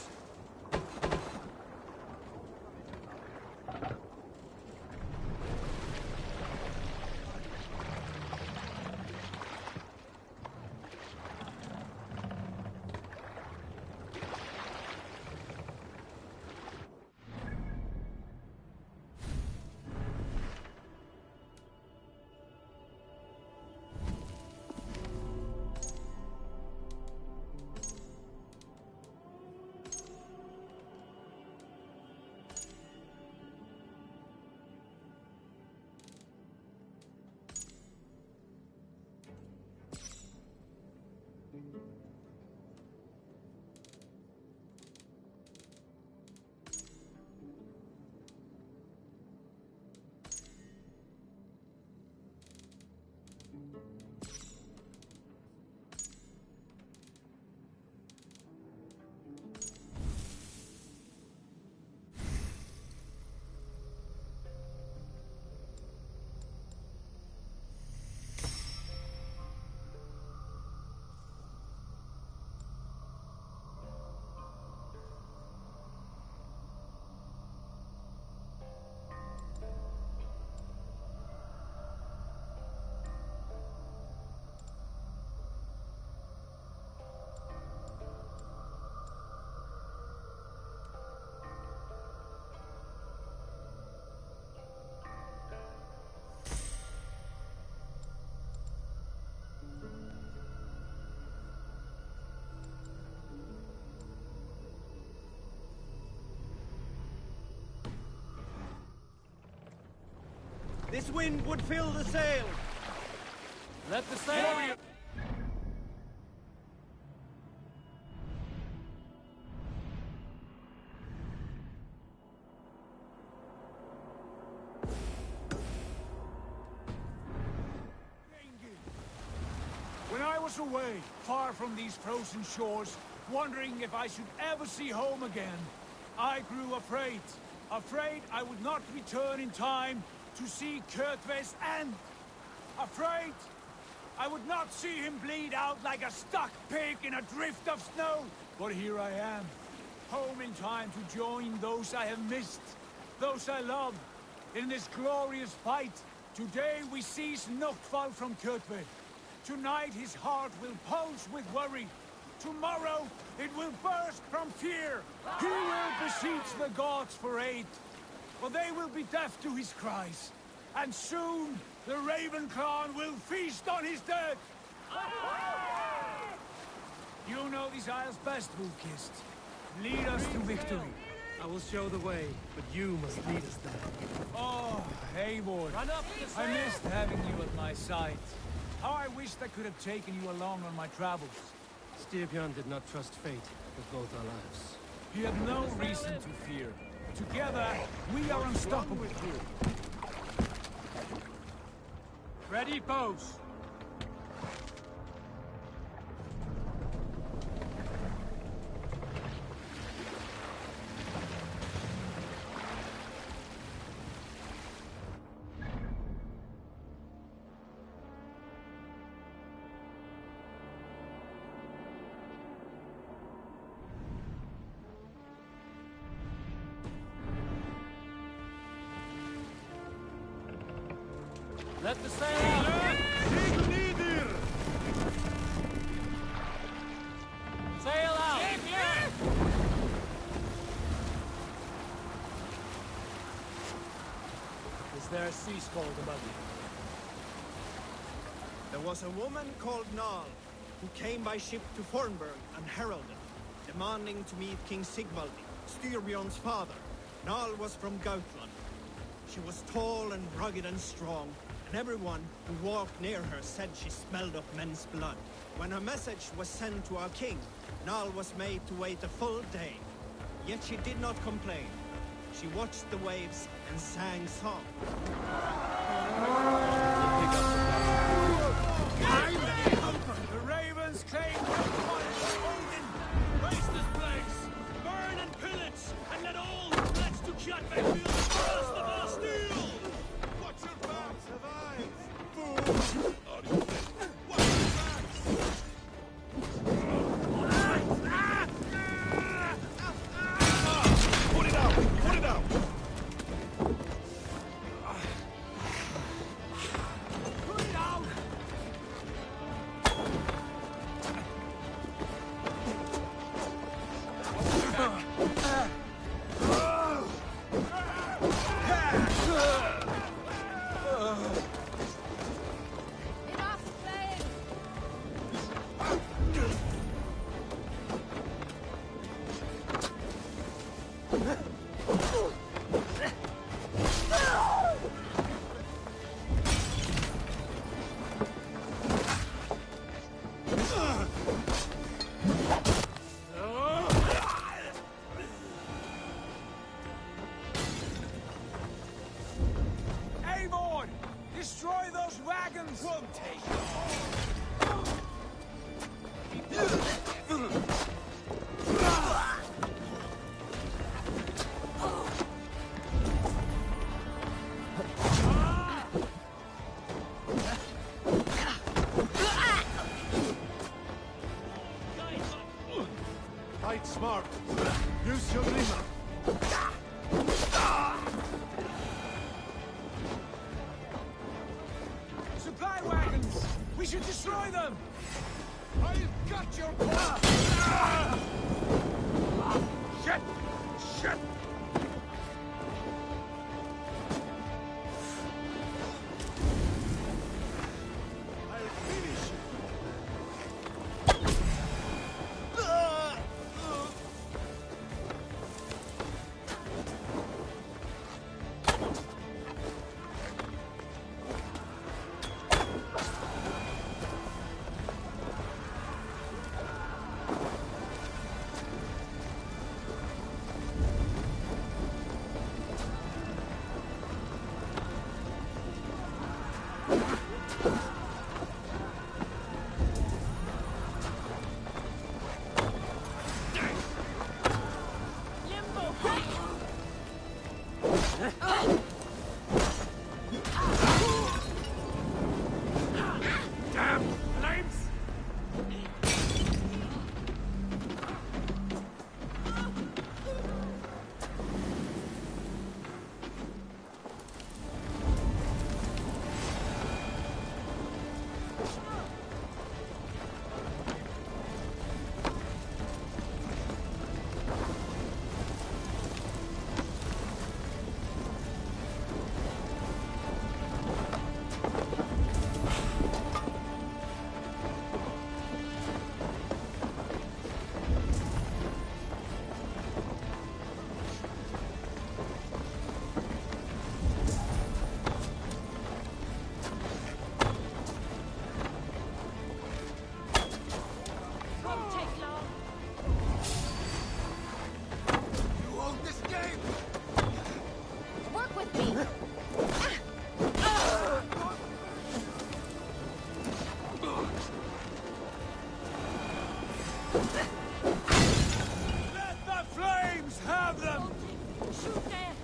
This wind would fill the sail. Let the sail... When I was away, far from these frozen shores, wondering if I should ever see home again, I grew afraid. Afraid I would not return in time to see Kjotve's end. Afraid I would not see him bleed out like a stuck pig in a drift of snow. But here I am, home in time to join those I have missed, those I love, in this glorious fight. Today we seize Noktval from Kjotve. Tonight his heart will pulse with worry. Tomorrow it will burst from fear. He will beseech the gods for aid, but they will be deaf to his cries. And soon the Raven Clan will feast on his dead. You know these isles best, Wolf-Kissed. Lead us to victory. I will show the way, but you must lead us there. Oh, Eivor. Run up the sail! I missed having you at my side. How I wished I could have taken you along on my travels. Styrbjörn did not trust fate with both our lives. You have no reason to fear. Together, we are unstoppable. Ready, pose! Let the sail out! Take leader! Sail out! sea called above you? There was a woman called Nal, who came by ship to Fornburg and heralded, demanding to meet King Sigvaldi, Styrbjorn's father. Nal was from Gautland. She was tall and rugged and strong, and everyone who walked near her said she smelled of men's blood. When her message was sent to our king, Nal was made to wait a full day. Yet she did not complain. She watched the waves and sang song. The ravens claim Odin! Waste this place! Burn and pillage! And let all who pledge to Kjotve feel the thrust of our steel! Watch your backs, have eyes! Fools! Watch your backs! Put it out! Put it out! Put it out! Eivor! Destroy those wagons! Won't take Fight smart. Use your glimmer. Supply wagons! We should destroy them! I've got your point! Shit! Shit! I'll finish you! Damn flames! You own this game! Work with me! Let the flames have them! Shoot there!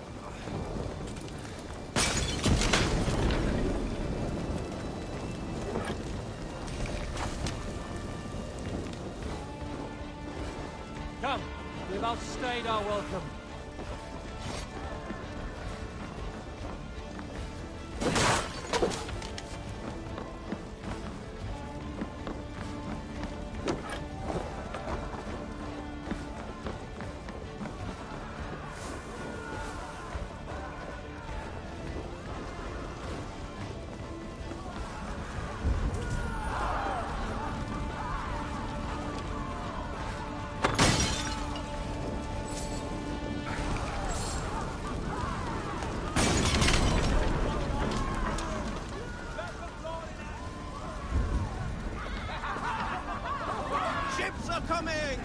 Come, we've outstayed our welcome. are coming!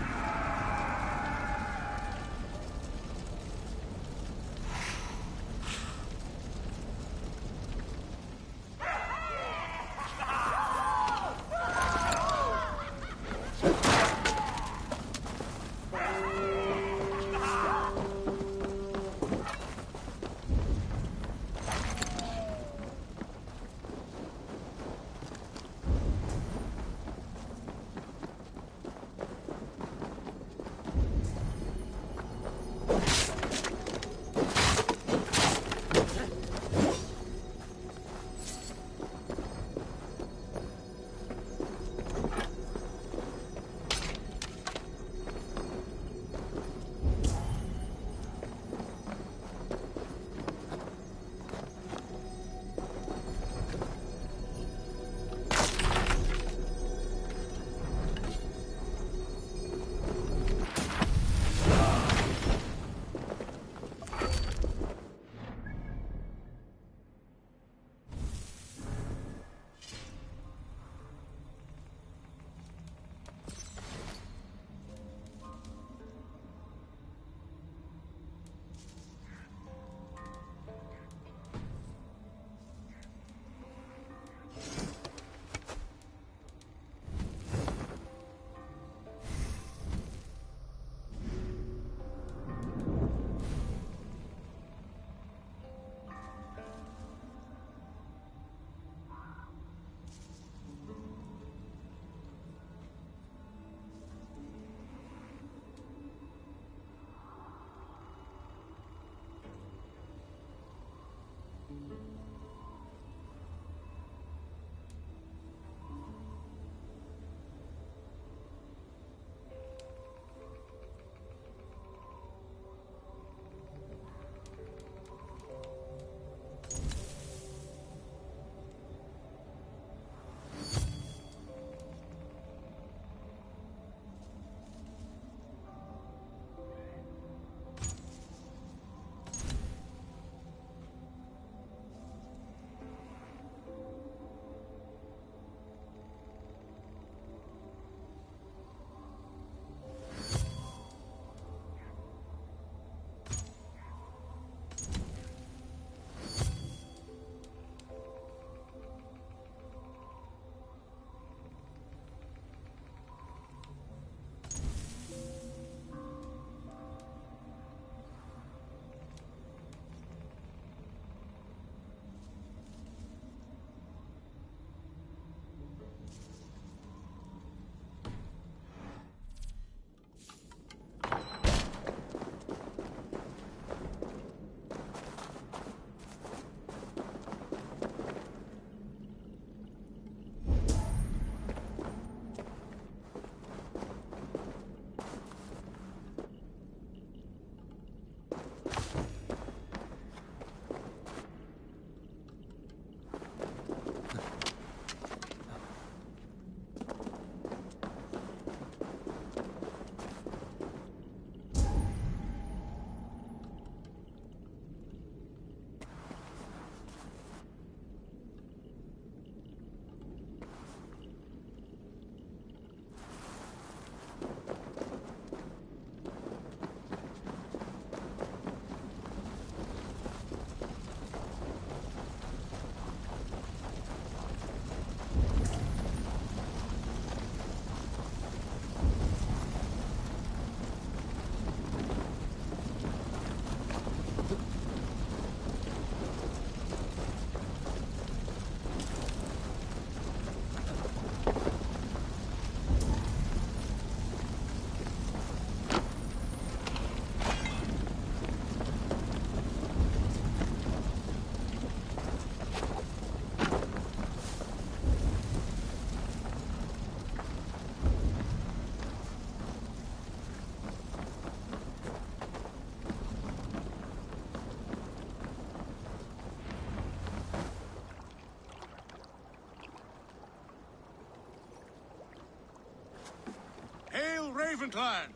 Ravenclan!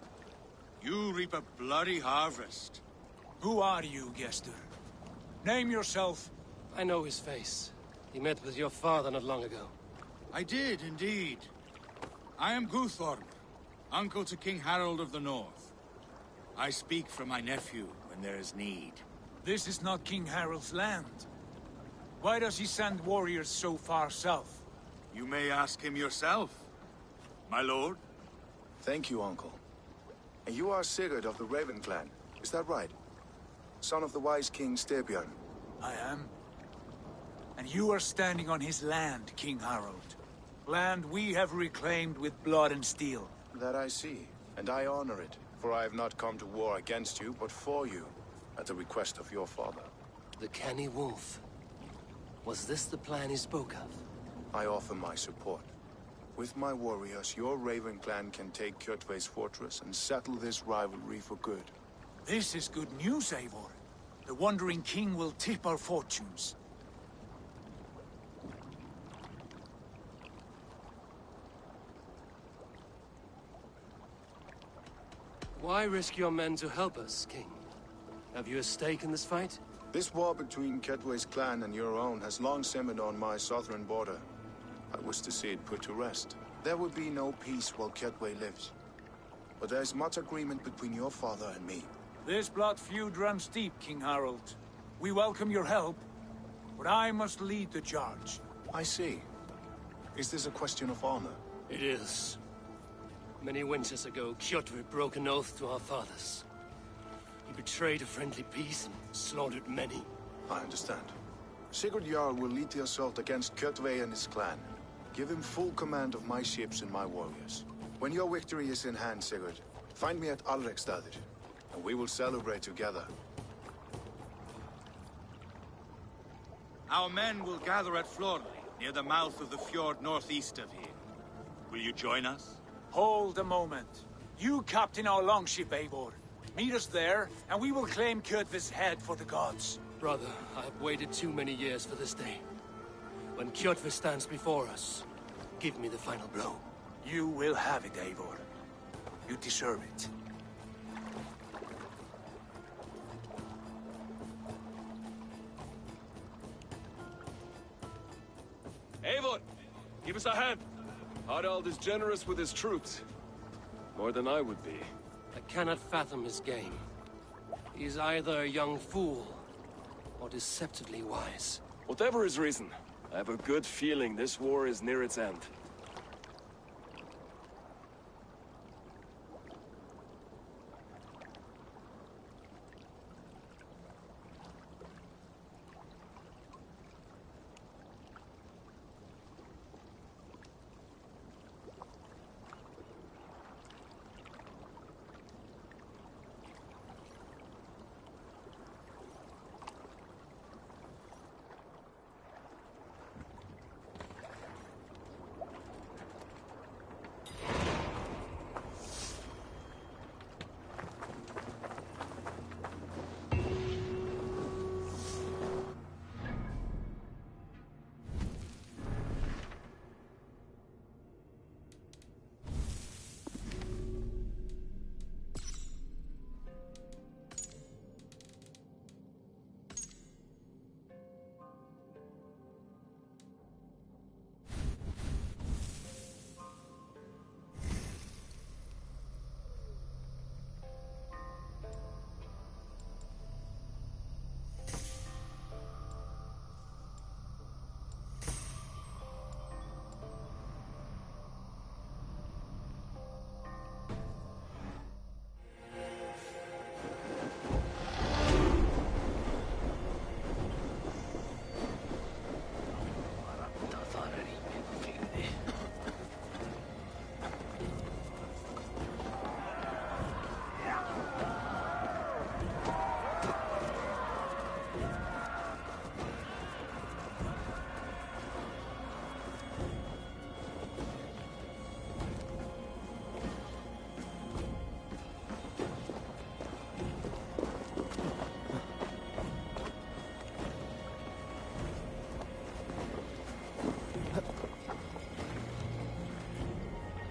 You reap a bloody harvest. Who are you, Gester? Name yourself. I know his face. He met with your father not long ago. I did, indeed. I am Guthorm, Uncle to King Harold of the North. I speak for my nephew when there is need. This is not King Harold's land. Why does he send warriors so far south? You may ask him yourself, my lord. Thank you, Uncle. And you are Sigurd of the Raven clan, is that right? Son of the wise King Styrbjörn. I am. And you are standing on his land, King Harold. Land we have reclaimed with blood and steel. That I see, and I honor it. For I have not come to war against you, but for you, at the request of your father. The canny wolf. Was this the plan he spoke of? I offer my support. With my warriors, your Raven clan can take Kjotve's fortress and settle this rivalry for good. This is good news, Eivor. The Wandering King will tip our fortunes. Why risk your men to help us, King? Have you a stake in this fight? This war between Kjotve's clan and your own has long simmered on my southern border. I wish to see it put to rest. There will be no peace while Kjotve lives. But there is much agreement between your father and me. This blood feud runs deep, King Harold. We welcome your help, but I must lead the charge. I see. Is this a question of honor? It is. Many winters ago, Kjotve broke an oath to our fathers. He betrayed a friendly peace and slaughtered many. I understand. Sigurd Jarl will lead the assault against Kjotve and his clan. Give him full command of my ships and my warriors. When your victory is in hand, Sigurd, find me at Alrekstadir, and we will celebrate together. Our men will gather at Florli, near the mouth of the fjord northeast of here. Will you join us? Hold a moment. You captain our longship, Eivor. Meet us there, and we will claim Kjotve's head for the gods. Brother, I have waited too many years for this day. When Kjotve stands before us, give me the final blow. You will have it, Eivor. You deserve it. Eivor, give us a hand. Harald is generous with his troops. More than I would be. I cannot fathom his game. He is either a young fool, or deceptively wise. Whatever his reason, I have a good feeling this war is near its end.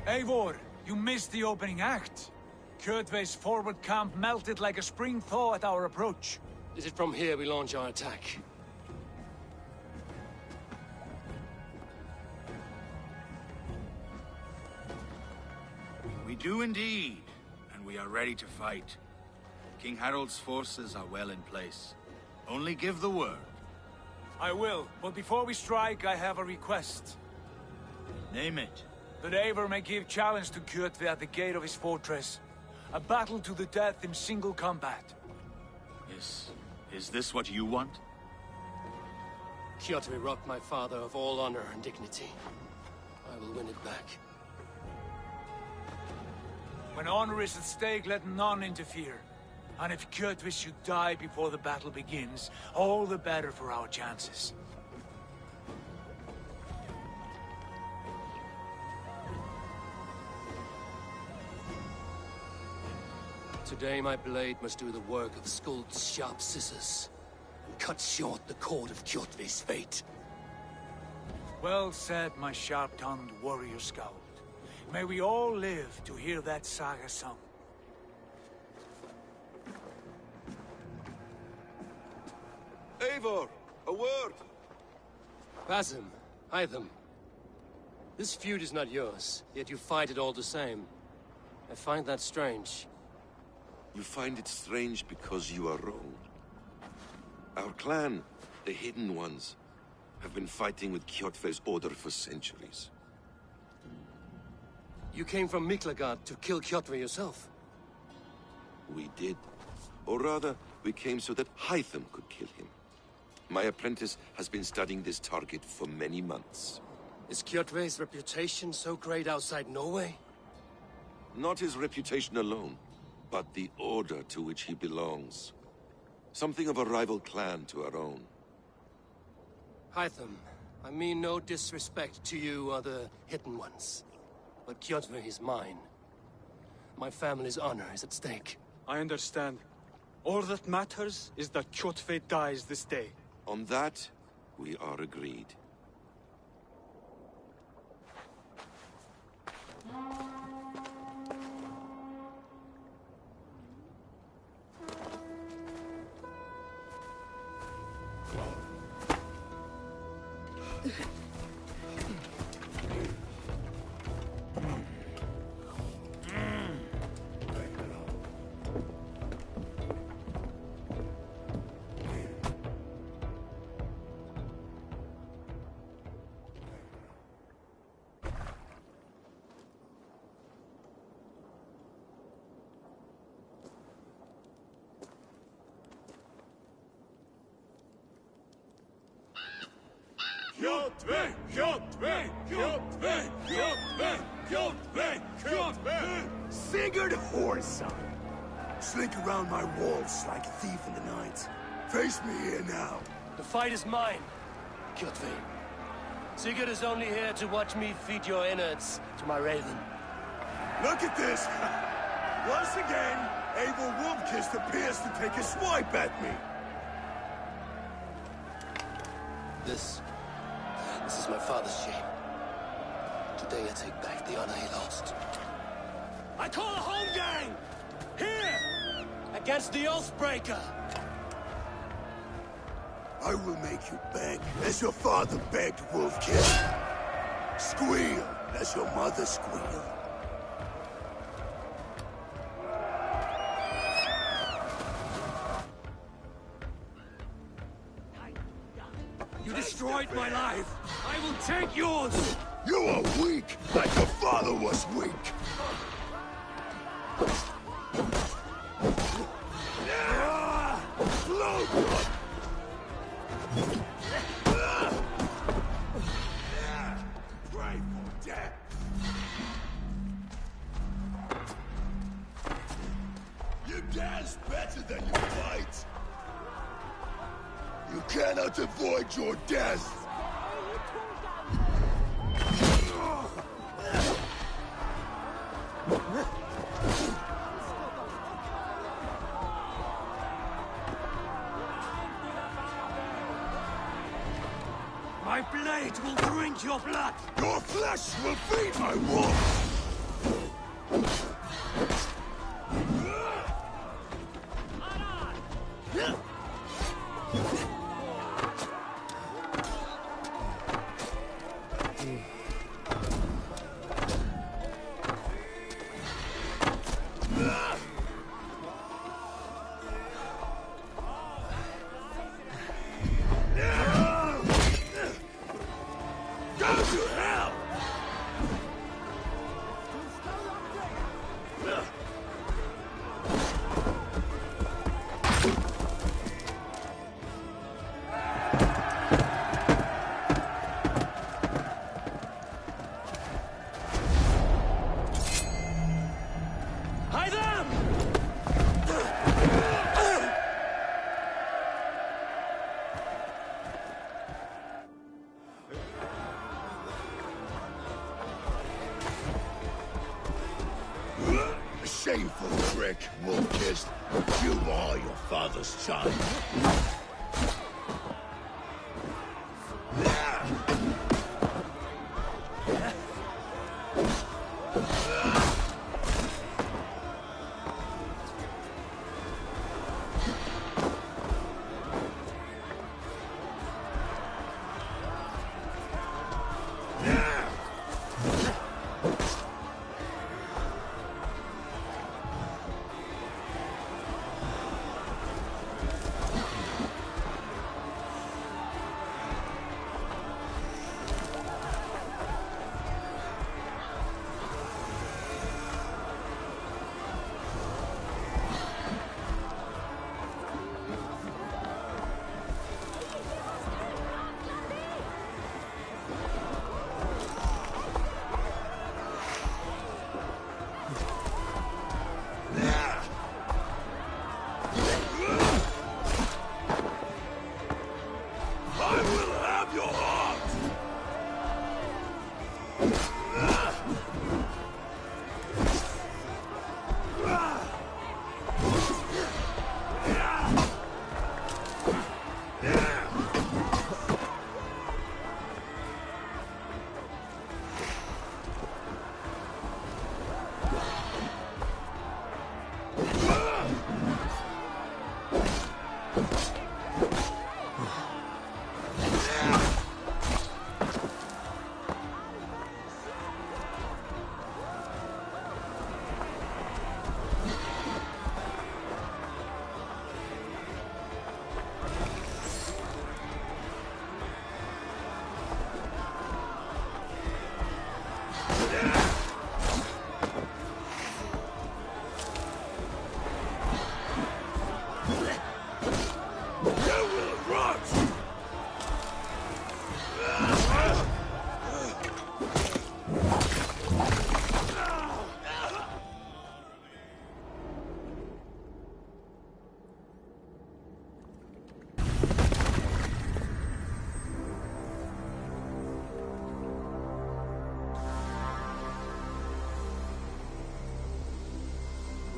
Eivor, you missed the opening act. Kjotve's forward camp melted like a spring thaw at our approach. Is it from here we launch our attack? We do indeed, and we are ready to fight. King Harold's forces are well in place. Only give the word. I will, but before we strike, I have a request. Name it. That Eivor may give challenge to Kjotve at the gate of his fortress. A battle to the death in single combat. Is this what you want? Kjotve robbed my father of all honor and dignity. I will win it back. When honor is at stake, let none interfere. And if Kjotve should die before the battle begins, all the better for our chances. Today my blade must do the work of Skuld's sharp scissors, and cut short the cord of Kjotve's fate. Well said, my sharp-tongued warrior scout. May we all live to hear that saga sung. Eivor, a word! Basim, Hytham. This feud is not yours, yet you fight it all the same. I find that strange. You find it strange because you are wrong. Our clan, the Hidden Ones, have been fighting with Kjotve's order for centuries. You came from Miklagard to kill Kjotve yourself? We did. Or rather, we came so that Hytham could kill him. My apprentice has been studying this target for many months. Is Kjotve's reputation so great outside Norway? Not his reputation alone, but the order to which he belongs. Something of a rival clan to our own. Hytham, I mean no disrespect to you or the Hidden Ones. But Kjotve is mine. My family's honor is at stake. I understand. All that matters is that Kjotve dies this day. On that, we are agreed. Kjotve! Kjotve! Kjotve! Kjotve! Kjotve! Kjotve! Sigurd Whoreson! Slink around my walls like a thief in the night. Face me here now. The fight is mine, Kjotve. Sigurd is only here to watch me feed your innards to my raven. Look at this! Once again, Eivor Wolfkist appears to take a swipe at me. This is my father's shame. Today I take back the honor he lost. I call a home gang! Here! Against the Oathbreaker! I will make you beg, as your father begged, Wolfkist. Squeal, as your mother squealed. You destroyed my life! I will take yours! You are weak, like your father was weak! Blood! Pray for death! You dance better than you fight! You cannot avoid your death! My blade will drink your blood! Your flesh will feed my wolf! shameful trick, wolf-kissed. You are your father's child.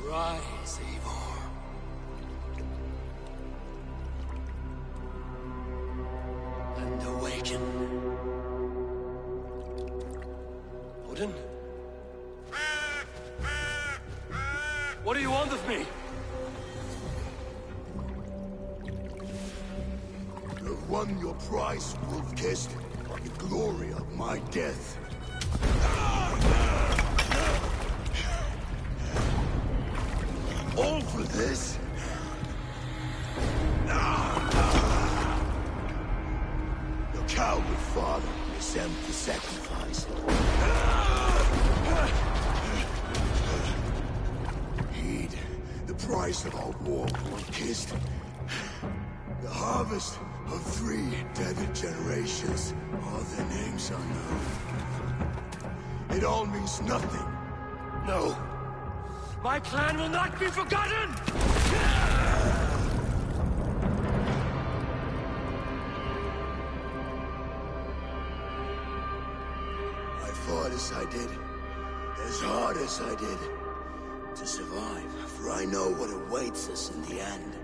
Rise, Eivor. And awaken. Odin? What do you want of me? You've won your prize, wolf-kissed. The glory of my death. All for this? Your coward father is empty sacrifice. Heed the price of our war, wolf-kissed. The harvest of 3 dead generations. All their names unknown. It all means nothing. No. My clan will not be forgotten! I fought as I did, as hard as I did, to survive, for I know what awaits us in the end.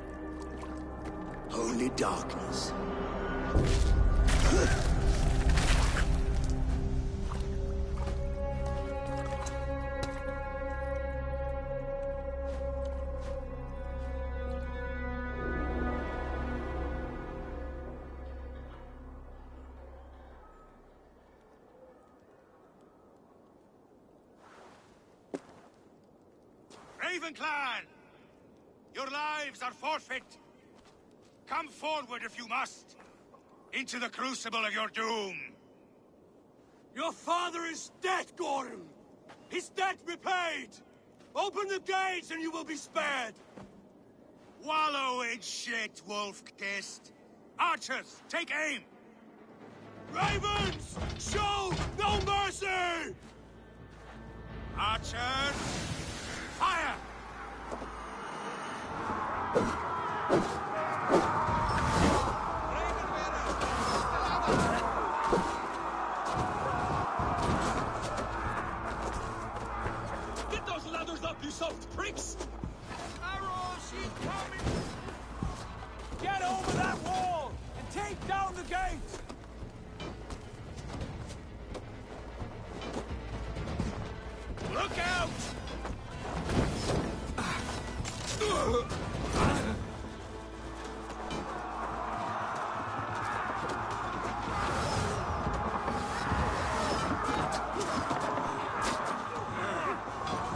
Only darkness. Raven Clan! Your lives are forfeit! Come forward if you must! Into the crucible of your doom! Your father is dead, Gorm! His debt repaid! Open the gates and you will be spared! Wallow in shit, wolf-kissed! Archers, take aim! Ravens! Show no mercy! Archers! Fire! Get those ladders up, you soft prick! out!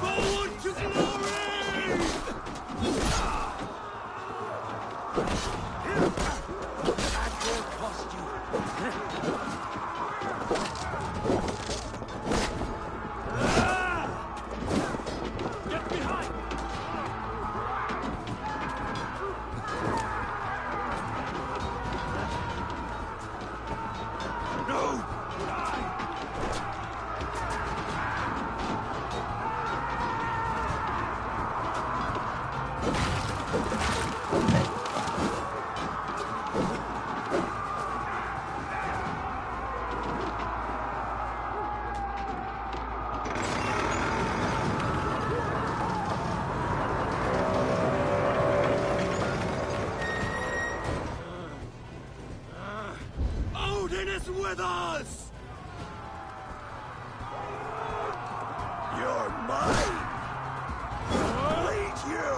Forward to glory! That will cost you. Get behind! No! Odin is with us! You're mine! Bleed you!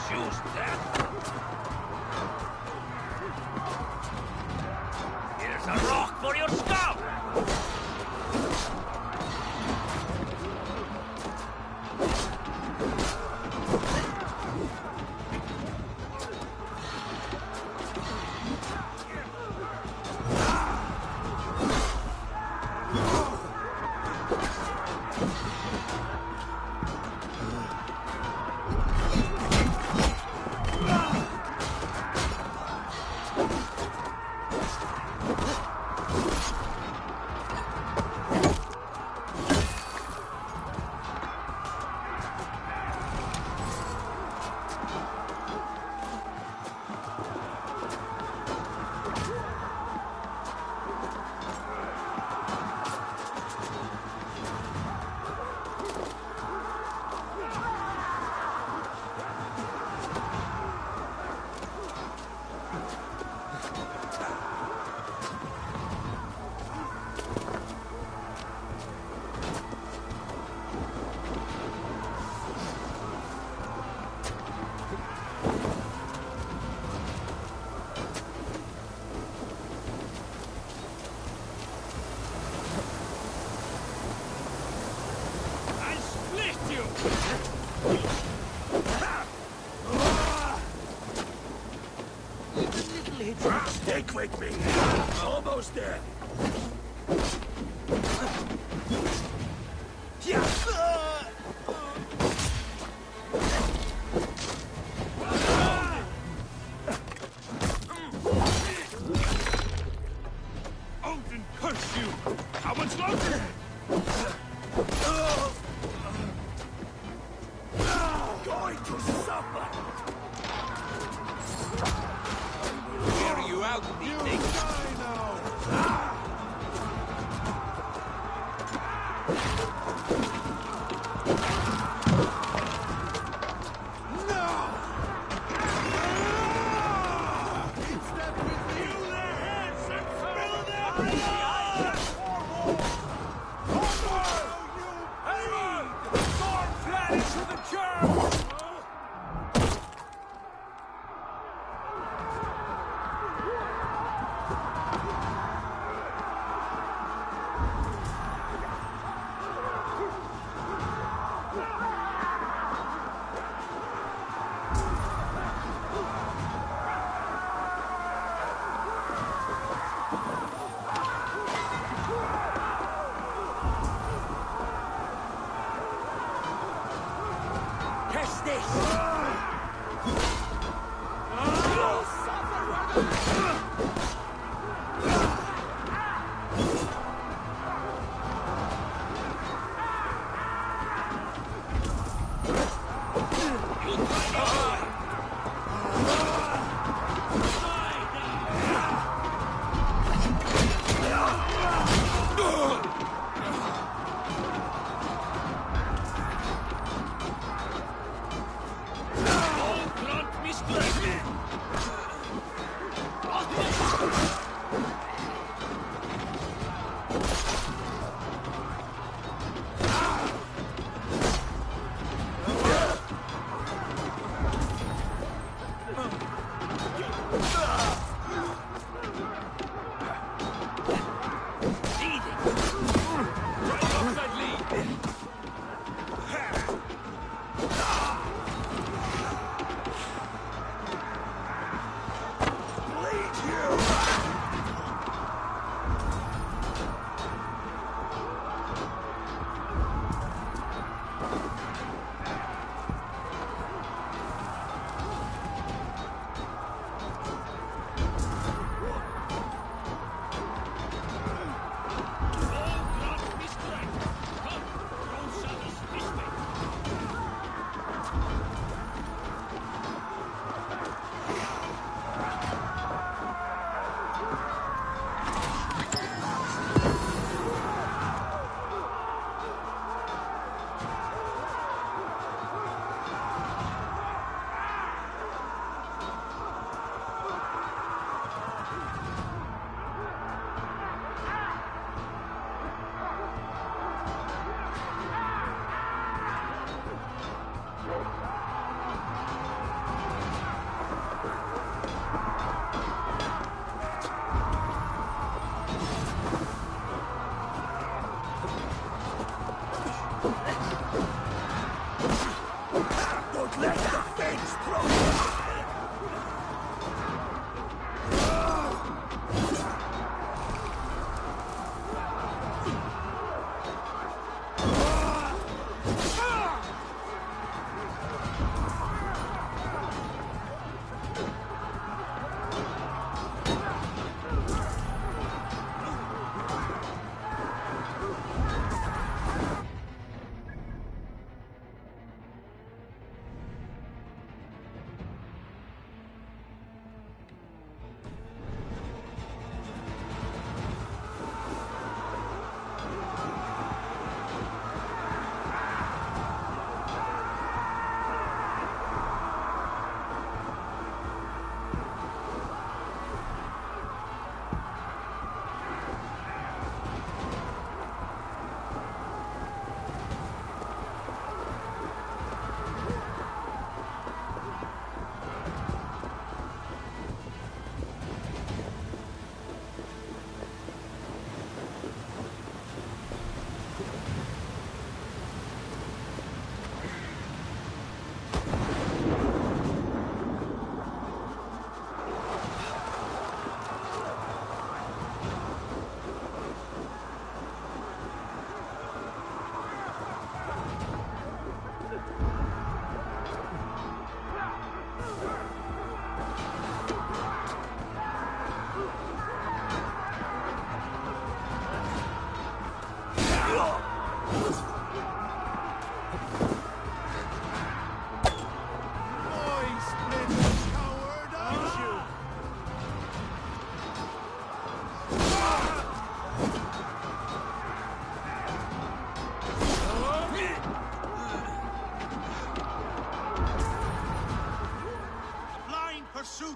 Choose death? Here's a rock for your skull! Stick with me! Almost there! Odin curse you! How much longer?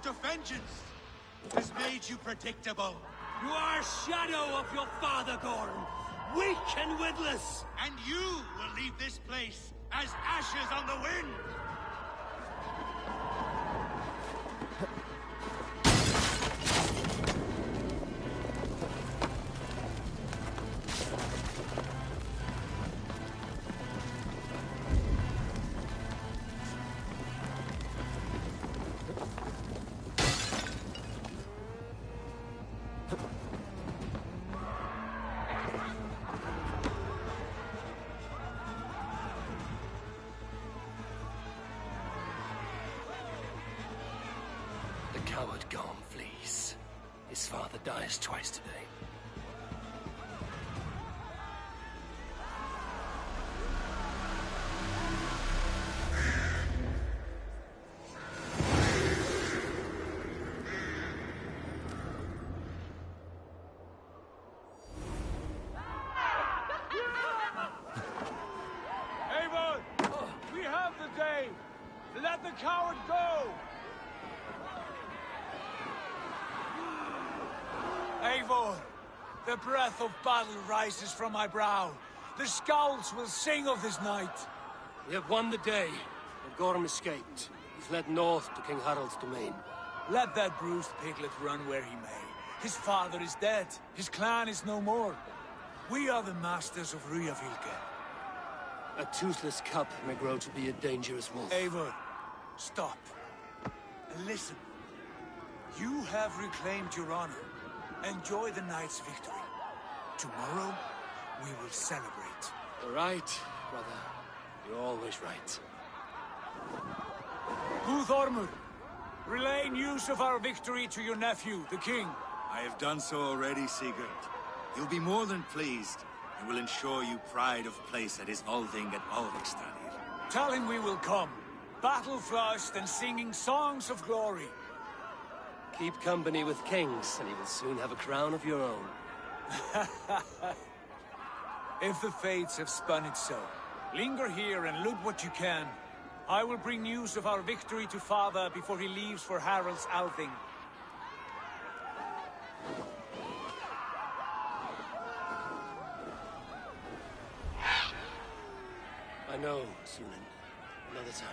pursuit of vengeance has made you predictable. You are a shadow of your father, Gorm. Weak and witless. And you will leave this place as ashes on the wind. Coward Gorm flees. His father dies twice today. Eivor! We have the day! Let the coward go! Eivor, the breath of battle rises from my brow. The scouts will sing of this night. We have won the day, but Gorm escaped. He's led north to King Harald's domain. Let that bruised piglet run where he may. His father is dead. His clan is no more. We are the masters of Ryjavík. A toothless cub may grow to be a dangerous wolf. Eivor, stop. And listen. You have reclaimed your honor. Enjoy the night's victory. Tomorrow, we will celebrate. You're right, brother. You're always right. Guthormur, relay news of our victory to your nephew, the king. I have done so already, Sigurd. He'll be more than pleased, and will ensure you pride of place at his Althing at Alrikstadir. Tell him we will come, battle-flushed and singing songs of glory. Keep company with kings, and you will soon have a crown of your own. If the fates have spun it so, linger here and loot what you can. I will bring news of our victory to father before he leaves for Harald's Althing. I know, Sunan. Another time.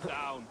down.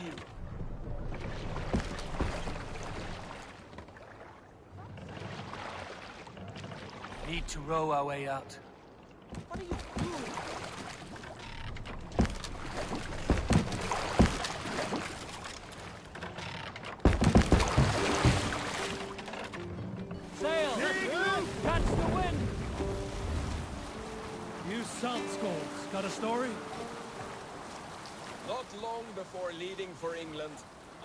you. Need to row our way out. What are you doing? Sail! Catch the wind! You salt skulls, got a story? Not long before leaving for England,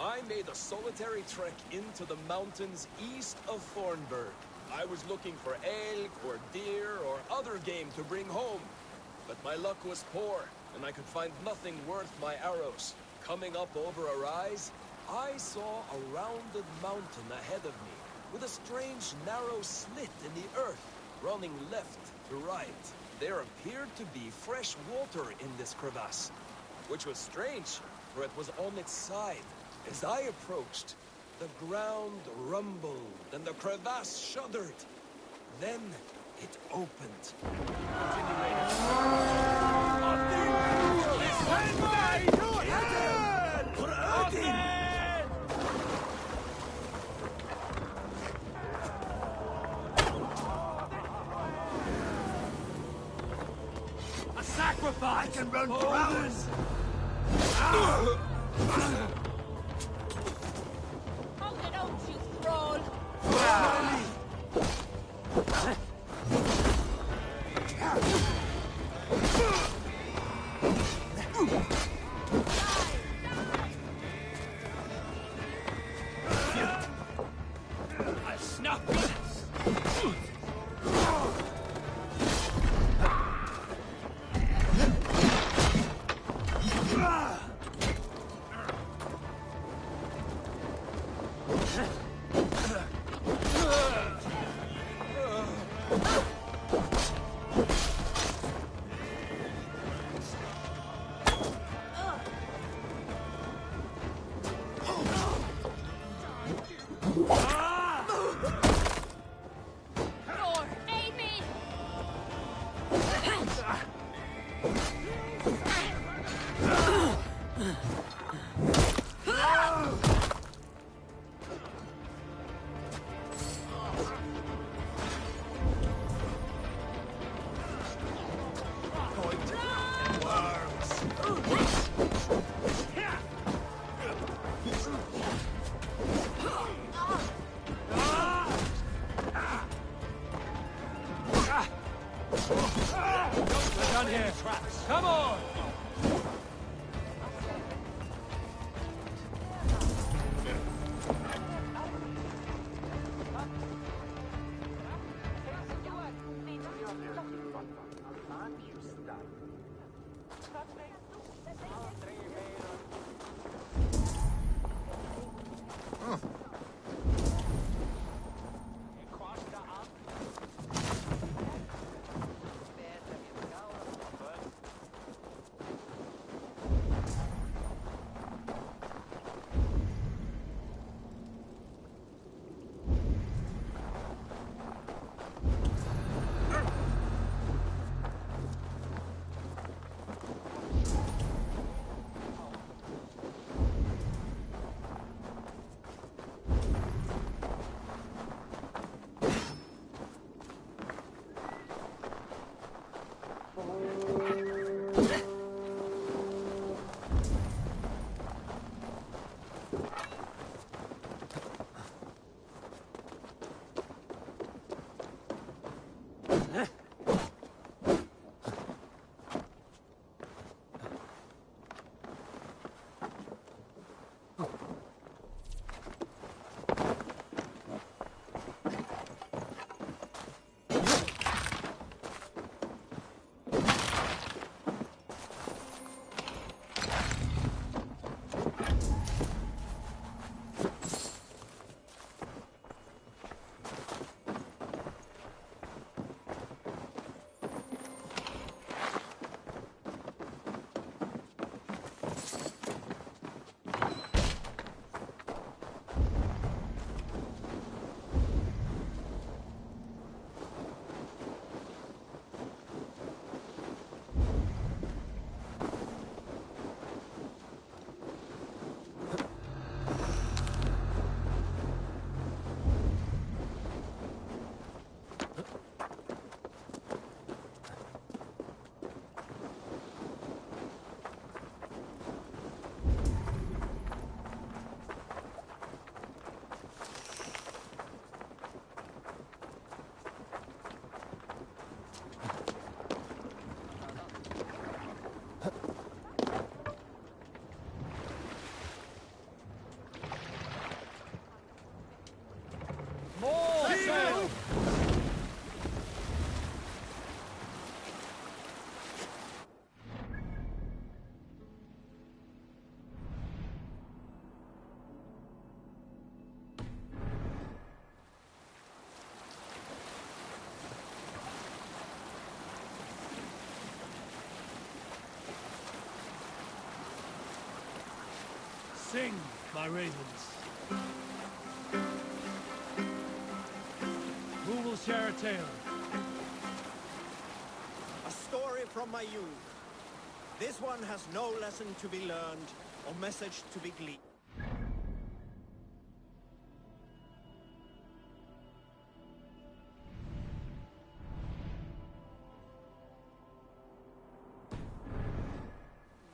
I made a solitary trek into the mountains east of Thornburg. I was looking for elk or deer or other game to bring home. But my luck was poor, and I could find nothing worth my arrows. Coming up over a rise, I saw a rounded mountain ahead of me, with a strange narrow slit in the earth, running left to right. There appeared to be fresh water in this crevasse, which was strange, for it was on its side. As I approached, the ground rumbled and the crevasse shuddered. Then it opened. A sacrifice! I can run for hours! Hold it out, you thrall! I snuff this! Lord, aid me! We're done here. Come on! Sing, my ravens. Who will share a tale? A story from my youth. This one has no lesson to be learned or message to be gleaned.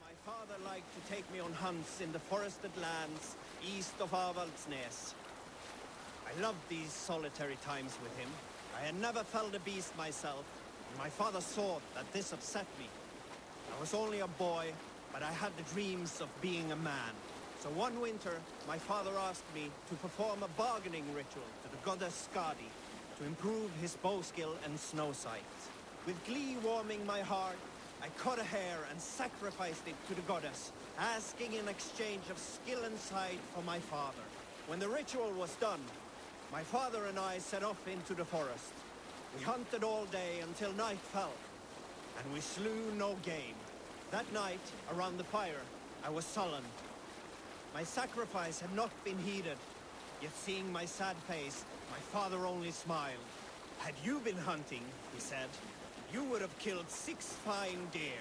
My father liked to take me on hunts in the forested lands east of Avaldsnes. I loved these solitary times with him. I had never felled a beast myself, and my father saw that this upset me. I was only a boy, but I had the dreams of being a man. So one winter, my father asked me to perform a bargaining ritual to the goddess Skadi to improve his bow skill and snow sight. With glee warming my heart, I cut a hair and sacrificed it to the goddess, asking in exchange of skill and sight for my father. When the ritual was done, my father and I set off into the forest. We hunted all day until night fell, and we slew no game. That night, around the fire, I was sullen. My sacrifice had not been heeded, yet seeing my sad face, my father only smiled. Had you been hunting, he said, you would have killed 6 fine deer.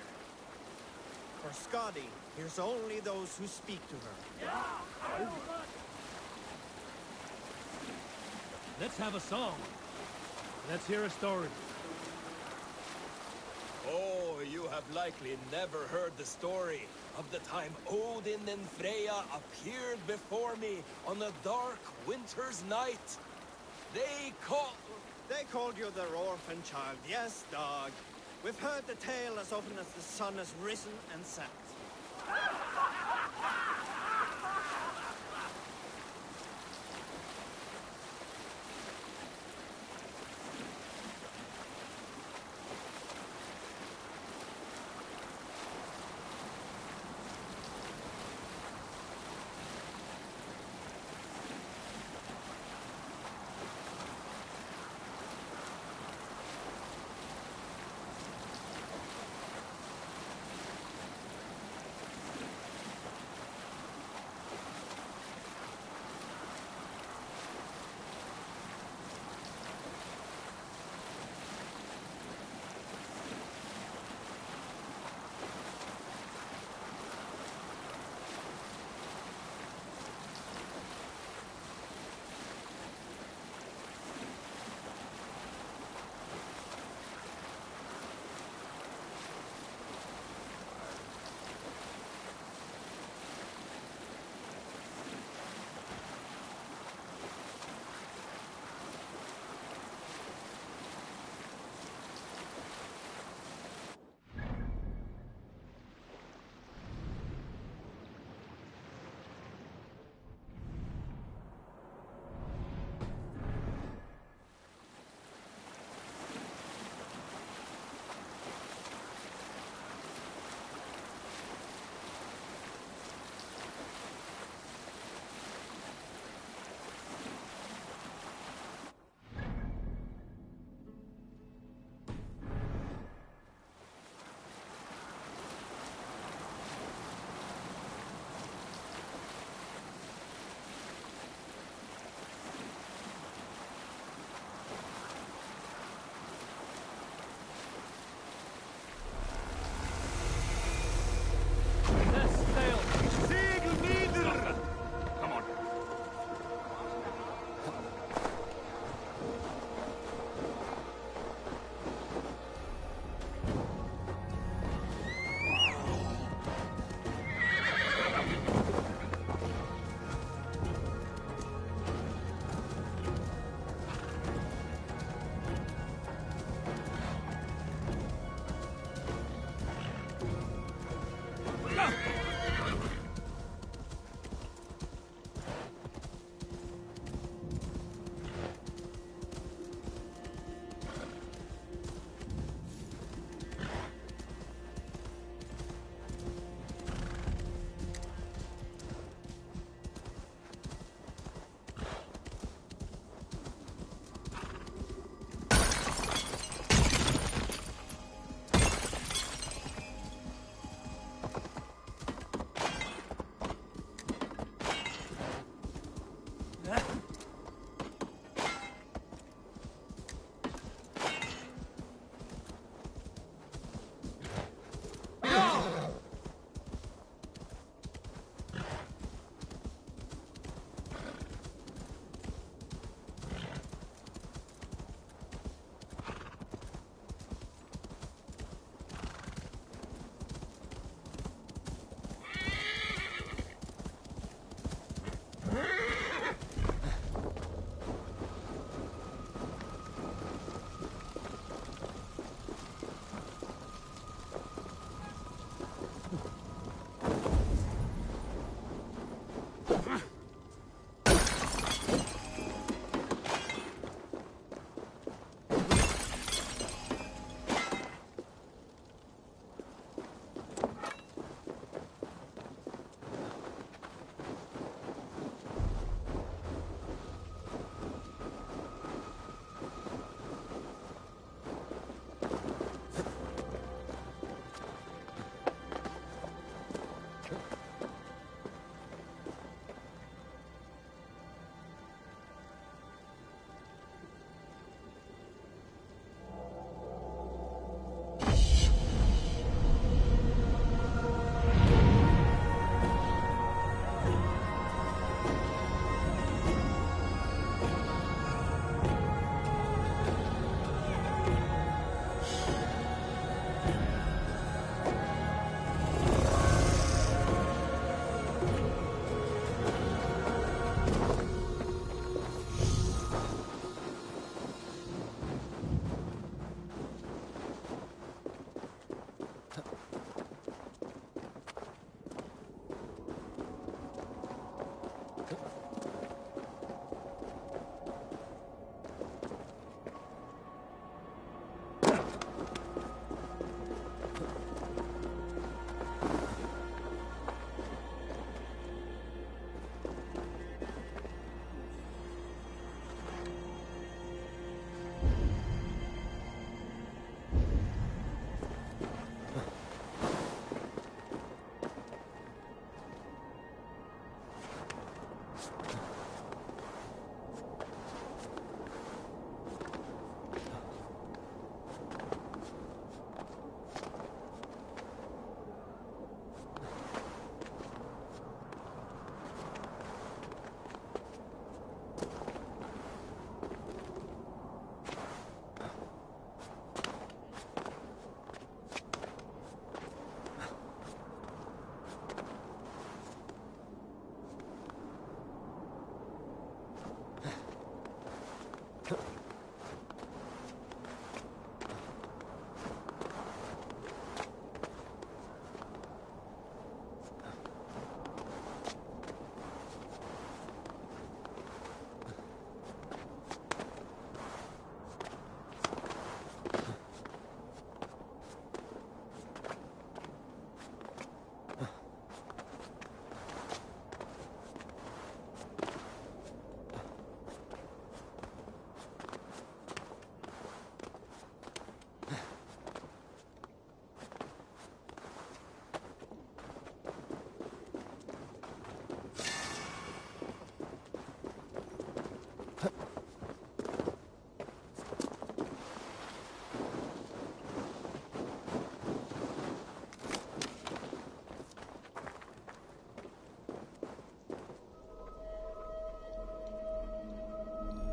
For Skadi hears only those who speak to her. Let's have a song. Let's hear a story. Oh, you have likely never heard the story of the time Odin and Freya appeared before me on a dark winter's night. They called you their orphan child, yes, dog. We've heard the tale as often as the sun has risen and set.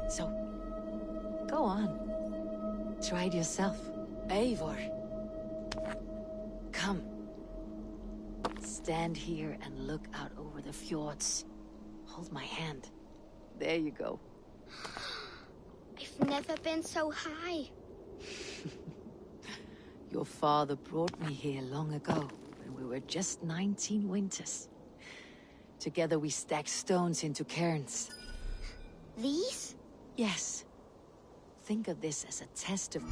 So, go on. Try it yourself. Eivor. Come. Stand here and look out over the fjords. Hold my hand. There you go. I've never been so high. Your father brought me here long ago, when we were just 19 winters. Together we stacked stones into cairns. These? Yes. Think of this as a test of...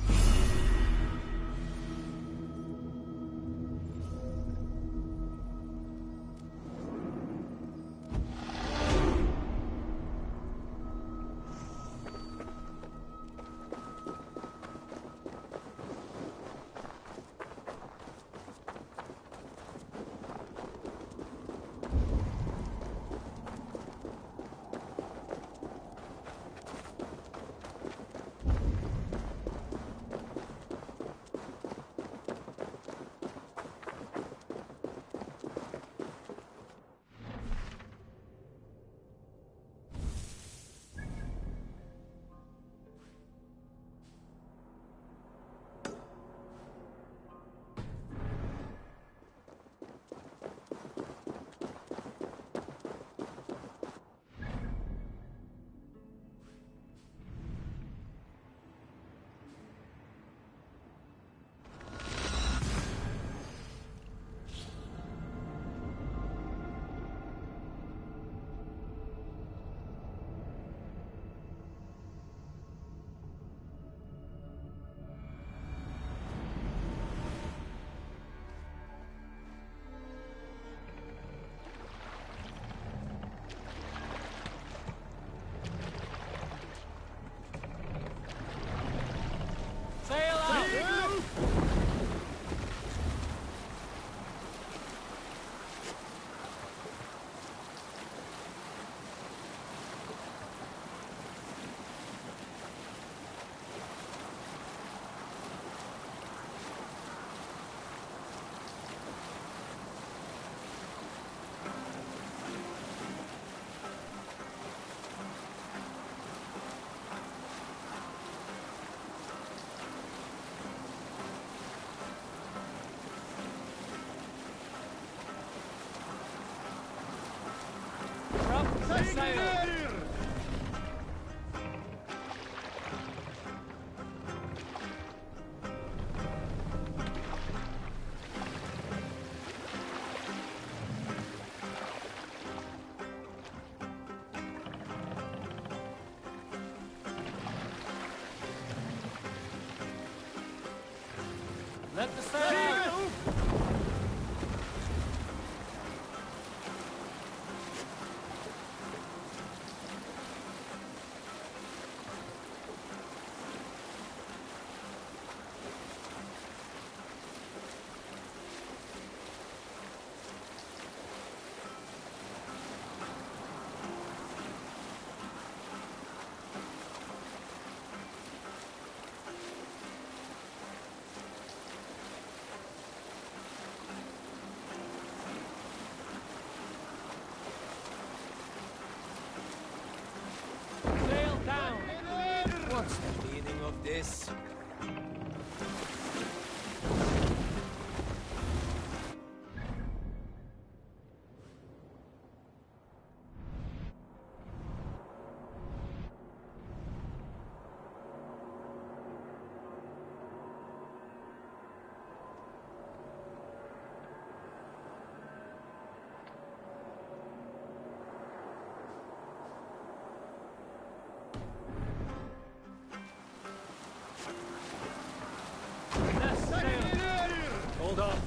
Sail out! Sail! Let the sail! Sail down! What's the meaning of this? Hold on.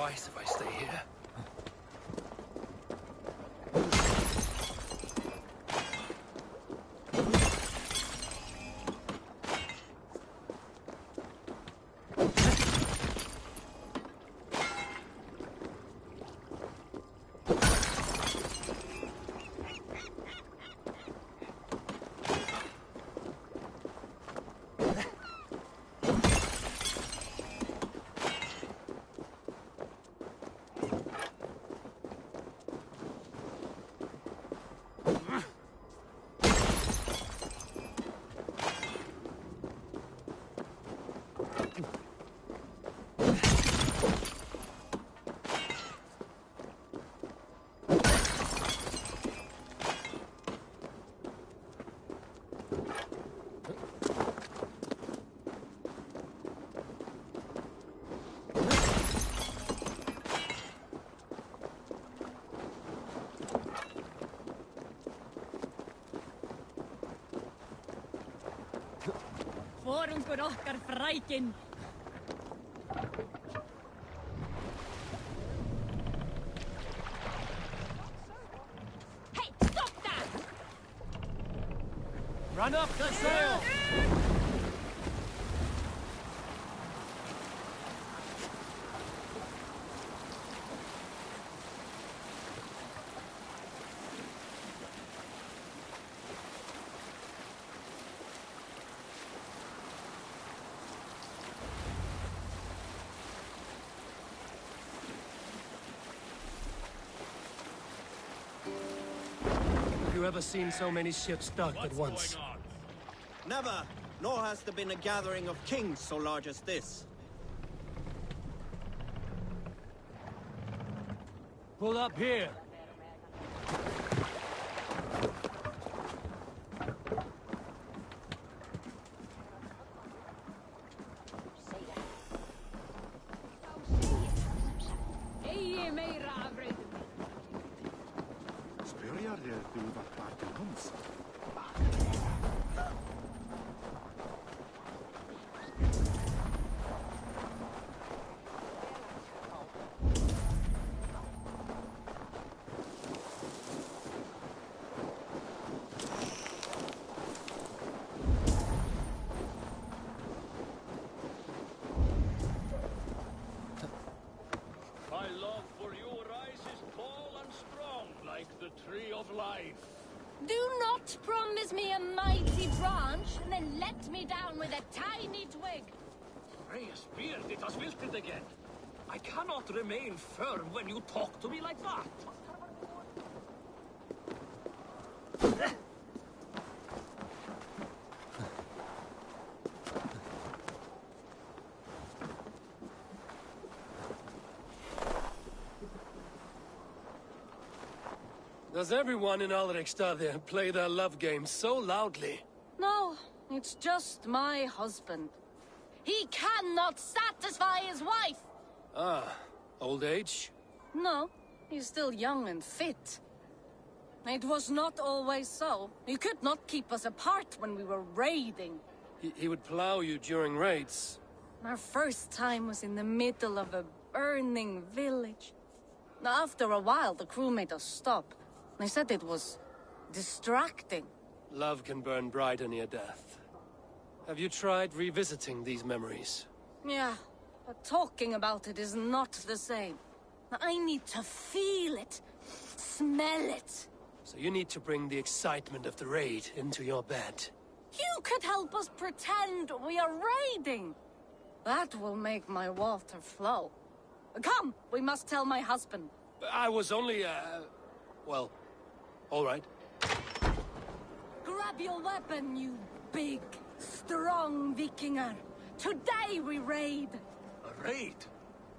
wise if I stay here. Forungur okkar frækin. Hey, stop that! Run up the sail! Have you ever seen so many ships docked at once? Never, nor has there been a gathering of kings so large as this. Pull up here. My love for you rises tall and strong like the tree of life. Do not promise me a mighty branch and then let me down with a tiny twig. Freya's beard, it has wilted again. I cannot remain firm when you talk to me like that. Does everyone in Alrekstad play their love game so loudly? No, it's just my husband. He cannot satisfy his wife! Ah, old age? No, he's still young and fit. It was not always so. You could not keep us apart when we were raiding. He would plow you during raids. Our first time was in the middle of a burning village. After a while, the crew made us stop. They said it was distracting. Love can burn brighter near death. Have you tried revisiting these memories? Yeah, but talking about it is not the same. I need to feel it, smell it. So you need to bring the excitement of the raid into your bed. You could help us pretend we are raiding. That will make my water flow. Come, we must tell my husband. I was only, well, all right. Grab your weapon, you big, strong Vikinger. Today we raid. A raid?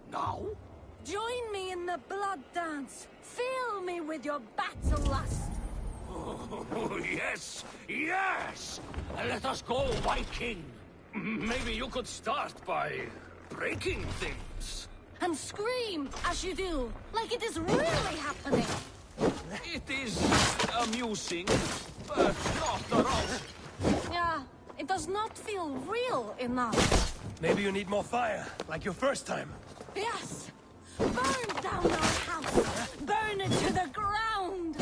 Now? Join me in the blood dance. Fill me with your battle lust. Oh, yes! Yes! Let us go, Viking! Maybe you could start by breaking things. And scream as you do, like it is really happening. It is amusing, but not arousing. Yeah, it does not feel real enough. Maybe you need more fire, like your first time. Yes! Burn down our house! Burn it to the ground!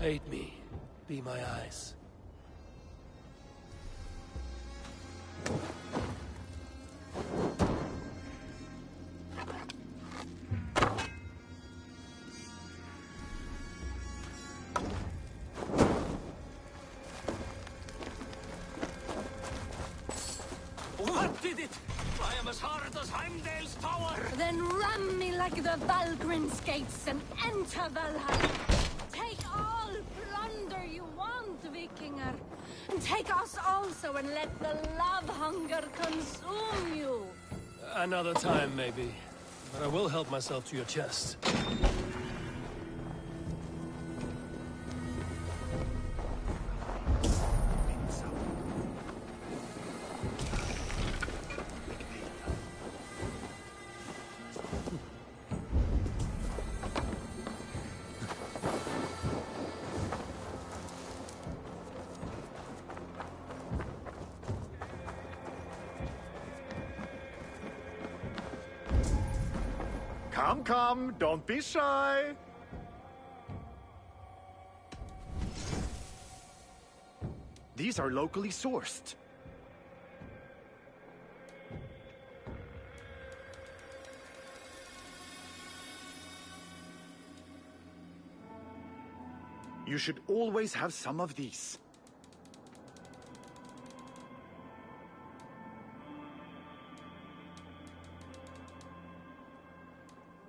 Aid me. Be my eyes. What did it? I am as hard as Heimdall's tower! Then ram me like the Valgrin's gates and enter Valhalla! Take all plunder you want, Vikinger! And take us also and let the love hunger consume you! Another time, maybe. But I will help myself to your chest. Come, come, don't be shy. These are locally sourced. You should always have some of these.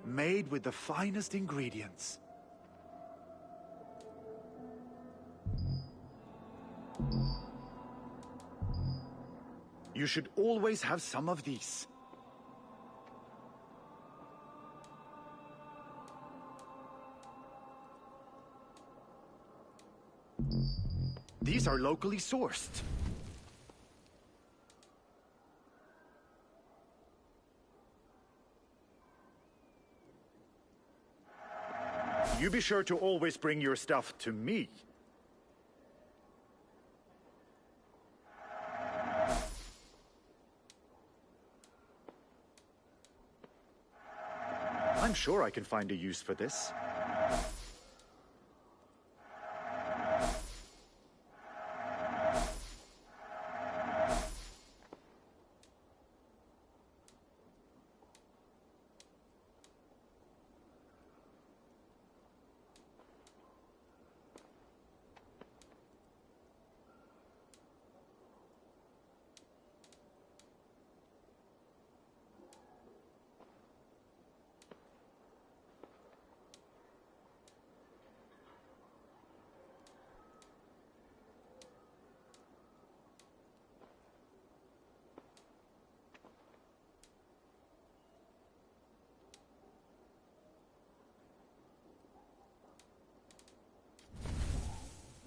Made with the finest ingredients. You should always have some of these. These are locally sourced. You be sure to always bring your stuff to me. I'm sure I can find a use for this.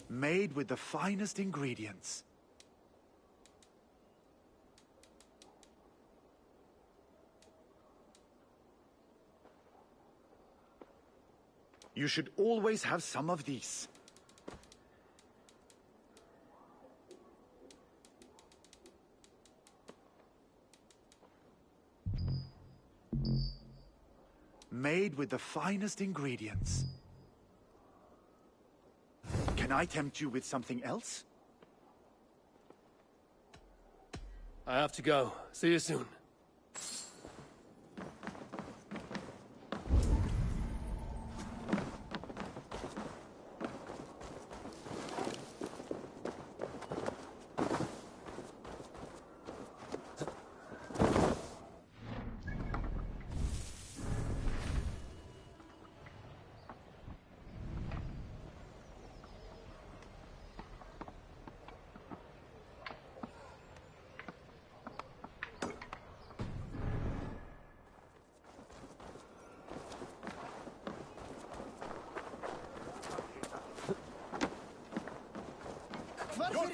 Made with the finest ingredients. You should always have some of these. Made with the finest ingredients. Can I tempt you with something else? I have to go. See you soon.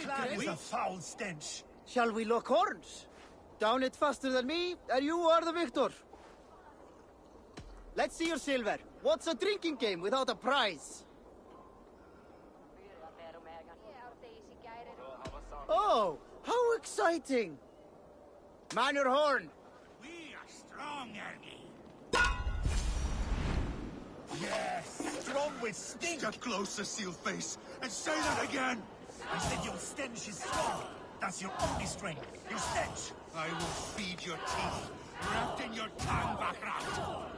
There is a foul stench. Shall we lock horns? down it faster than me, and you are the victor. Let's see your silver. What's a drinking game without a prize? Oh, how exciting! Man your horn! We are strong, Ernie. Yes, strong with stink. Step closer, Sealface, and say that again! I said your stench is strong. That's your only strength. Your stench. I will feed your teeth, wrapped in your tongue, Bachrach.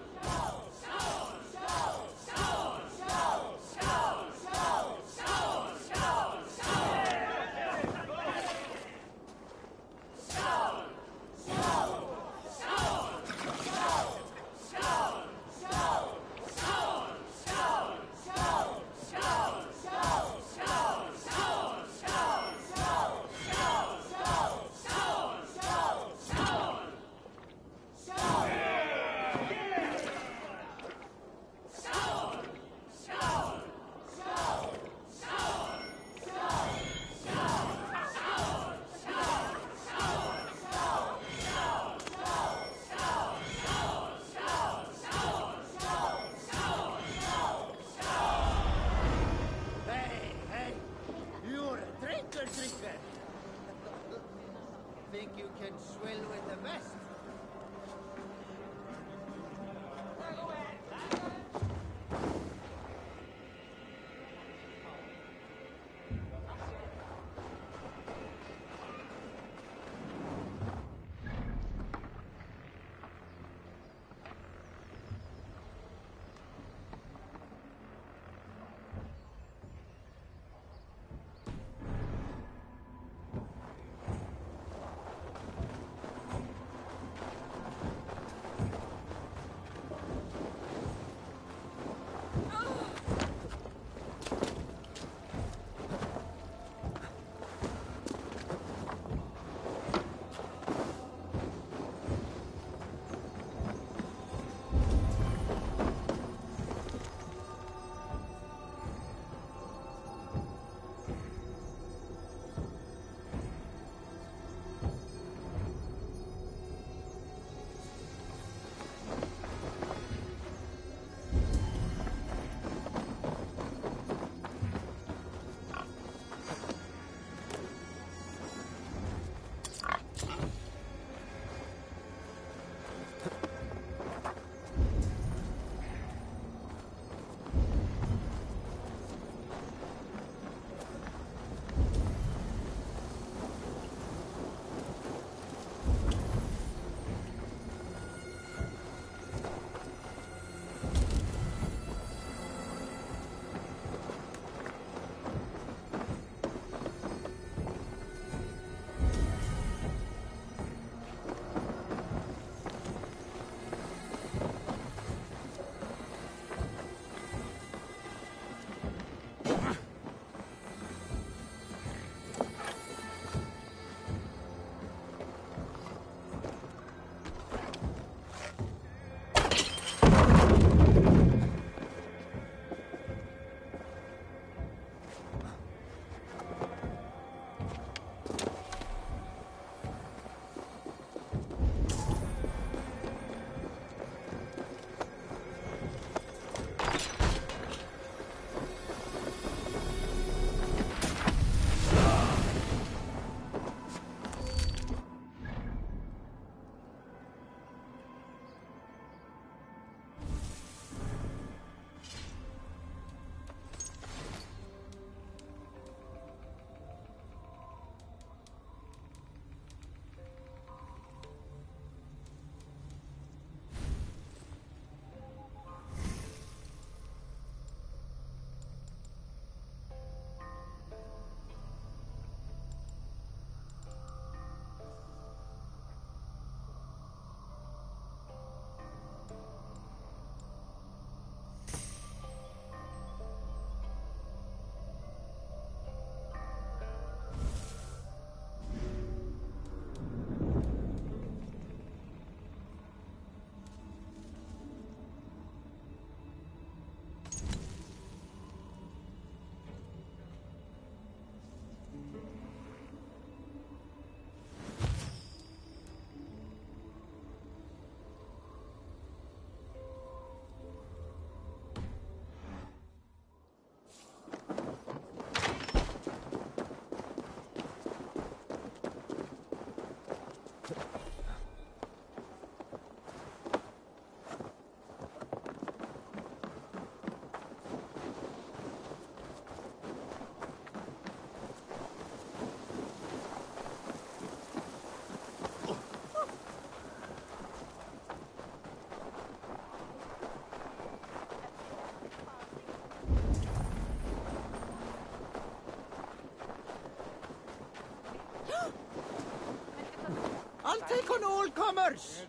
on all comers!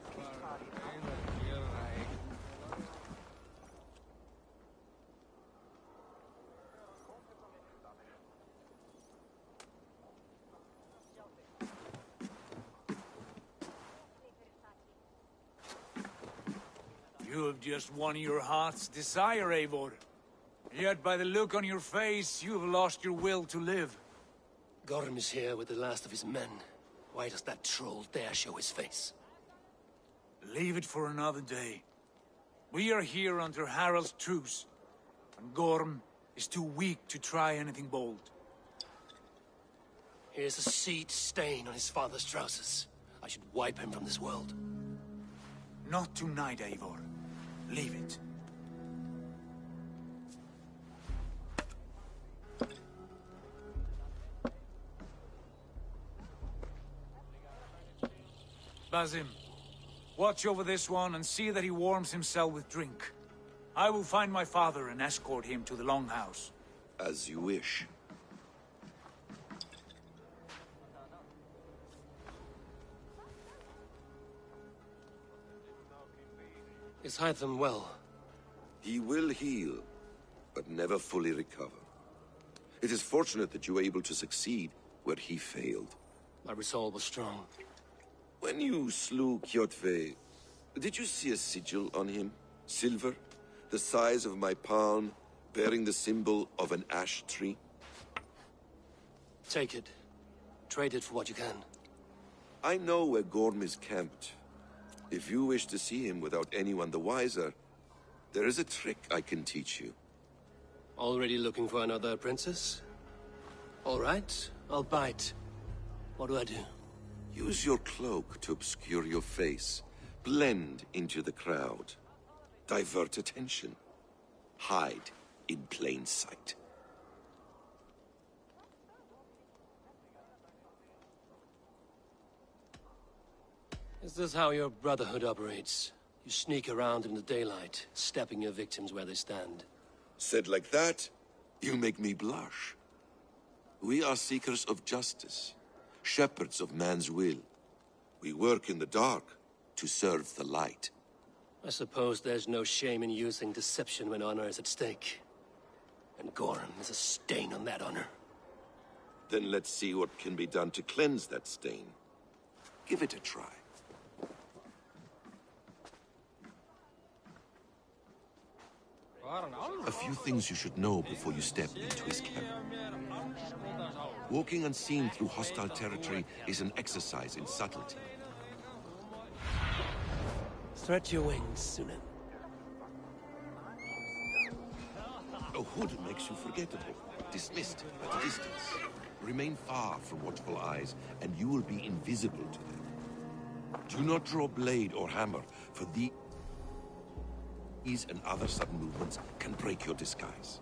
You have just won your heart's desire, Eivor. Yet by the look on your face, you have lost your will to live. Gorm is here with the last of his men. Why does that troll dare show his face? Leave it for another day. We are here under Harald's truce, and Gorm is too weak to try anything bold. Here's a seed stain on his father's trousers. I should wipe him from this world. Not tonight, Eivor. Leave it. Basim, watch over this one and see that he warms himself with drink. I will find my father and escort him to the Longhouse. As you wish. Is Hytham well? He will heal, but never fully recover. It is fortunate that you were able to succeed where he failed. My resolve was strong. When you slew Kjotve, did you see a sigil on him? Silver, the size of my palm, bearing the symbol of an ash tree? Take it. Trade it for what you can. I know where Gorm is camped. If you wish to see him without anyone the wiser, there is a trick I can teach you. Already looking for another princess? All right, I'll bite. What do I do? Use your cloak to obscure your face. Blend into the crowd. Divert attention. Hide in plain sight. Is this how your Brotherhood operates? You sneak around in the daylight, stepping your victims where they stand. Said like that, you make me blush. We are seekers of justice, shepherds of man's will. We work in the dark to serve the light. I suppose there's no shame in using deception when honor is at stake. And Gorm is a stain on that honor. Then let's see what can be done to cleanse that stain. Give it a try. A few things you should know before you step into his camp. Walking unseen through hostile territory is an exercise in subtlety. Stretch your wings, Sunan. A hood makes you forgettable, dismissed at a distance. Remain far from watchful eyes, and you will be invisible to them. Do not draw blade or hammer, for these and other sudden movements can break your disguise.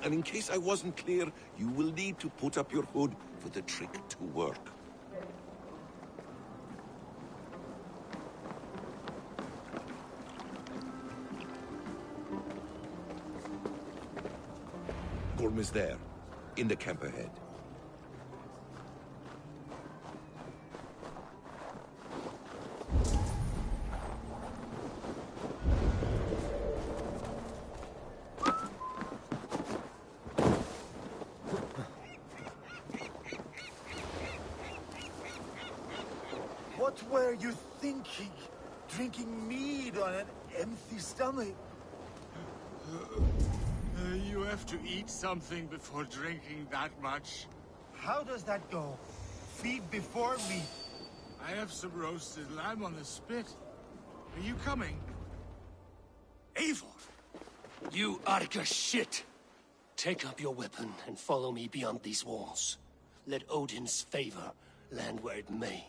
And in case I wasn't clear, you will need to put up your hood for the trick to work. Gorm is there, in the camp ahead. What were you thinking? Drinking mead on an empty stomach? You have to eat something before drinking that much. How does that go? Feed before meat. I have some roasted lamb on the spit. Are you coming? Eivor! You Arka shit! Take up your weapon and follow me beyond these walls. Let Odin's favor land where it may.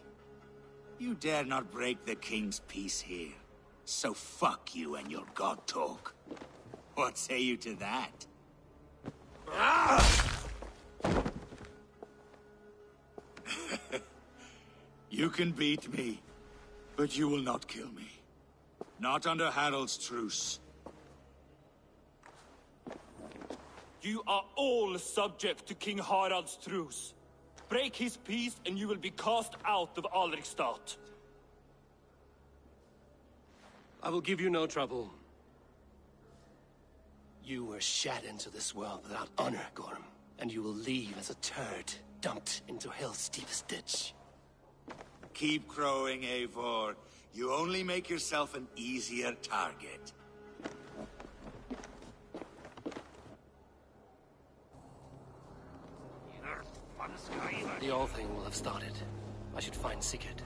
You dare not break the king's peace here. So fuck you and your god talk. What say you to that? You can beat me, but you will not kill me. Not under Harald's truce. You are all subject to King Harald's truce. Break his peace and you will be cast out of Alrikstad. I will give you no trouble. You were shat into this world without honor, Gorm. And you will leave as a turd, dumped into hell's deepest ditch. Keep crowing, Eivor. You only make yourself an easier target. The All Thing will have started. I should find Sigurd.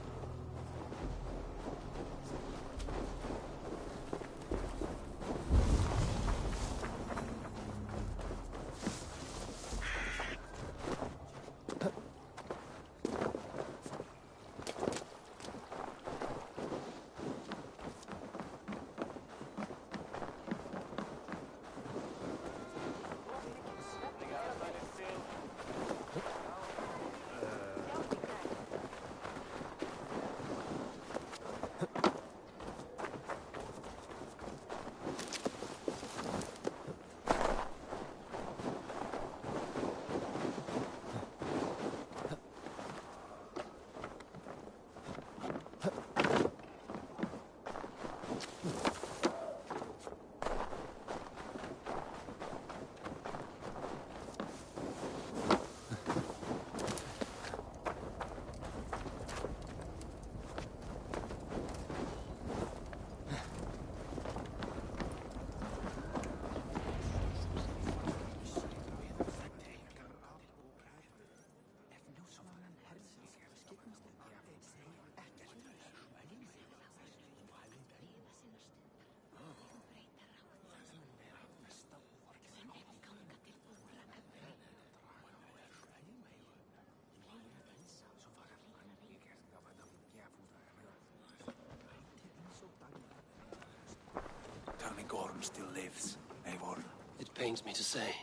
Tell me Gorm still lives, Eivor. It pains me to say.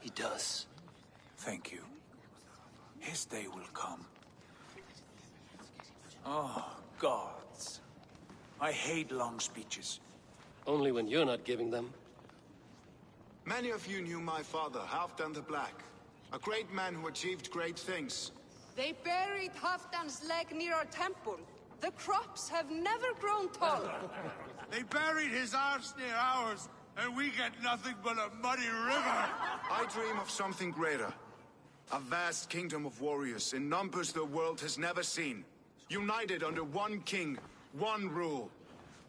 He does. Thank you. His day will come. Oh, gods. I hate long speeches. Only when you're not giving them. Many of you knew my father, Halfdan the Black. A great man who achieved great things. They buried Halfdan's leg near our temple. The crops have never grown tall. They buried his arse near ours, and we get nothing but a muddy river. I dream of something greater. A vast kingdom of warriors in numbers the world has never seen. United under one king, one rule.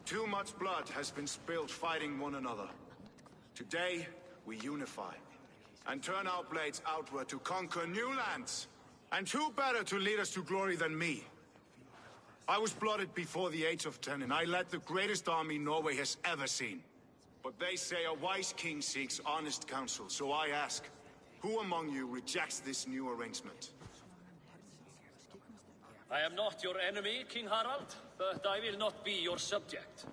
Too much blood has been spilled fighting one another. Today, we unify. And turn our blades outward to conquer new lands. And who better to lead us to glory than me? I was blooded before the age of 10, and I led the greatest army Norway has ever seen. But they say a wise king seeks honest counsel, so I ask, who among you rejects this new arrangement? I am not your enemy, King Harald, but I will not be your subject.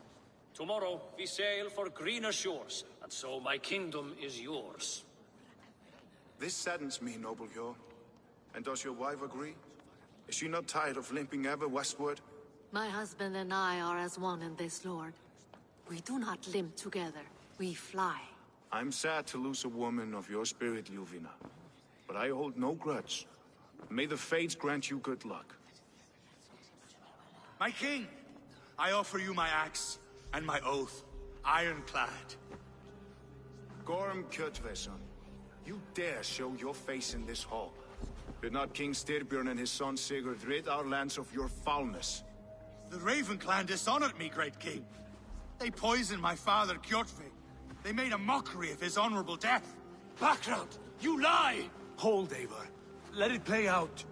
Tomorrow we sail for greener shores, and so my kingdom is yours. This saddens me, noble Hjor. And does your wife agree? Is she not tired of limping ever westward? My husband and I are as one in this, Lord. We do not limp together. We fly. I'm sad to lose a woman of your spirit, Ljuvina. But I hold no grudge. May the fates grant you good luck. My king, I offer you my axe and my oath, ironclad. Gorm Kjotveson, you dare show your face in this hall. Did not King Styrbjörn and his son Sigurd rid our lands of your foulness? The Raven clan dishonored me, great king. They poisoned my father, Kjotve. They made a mockery of his honorable death. Background! You lie! Hold, Eivor. Let it play out.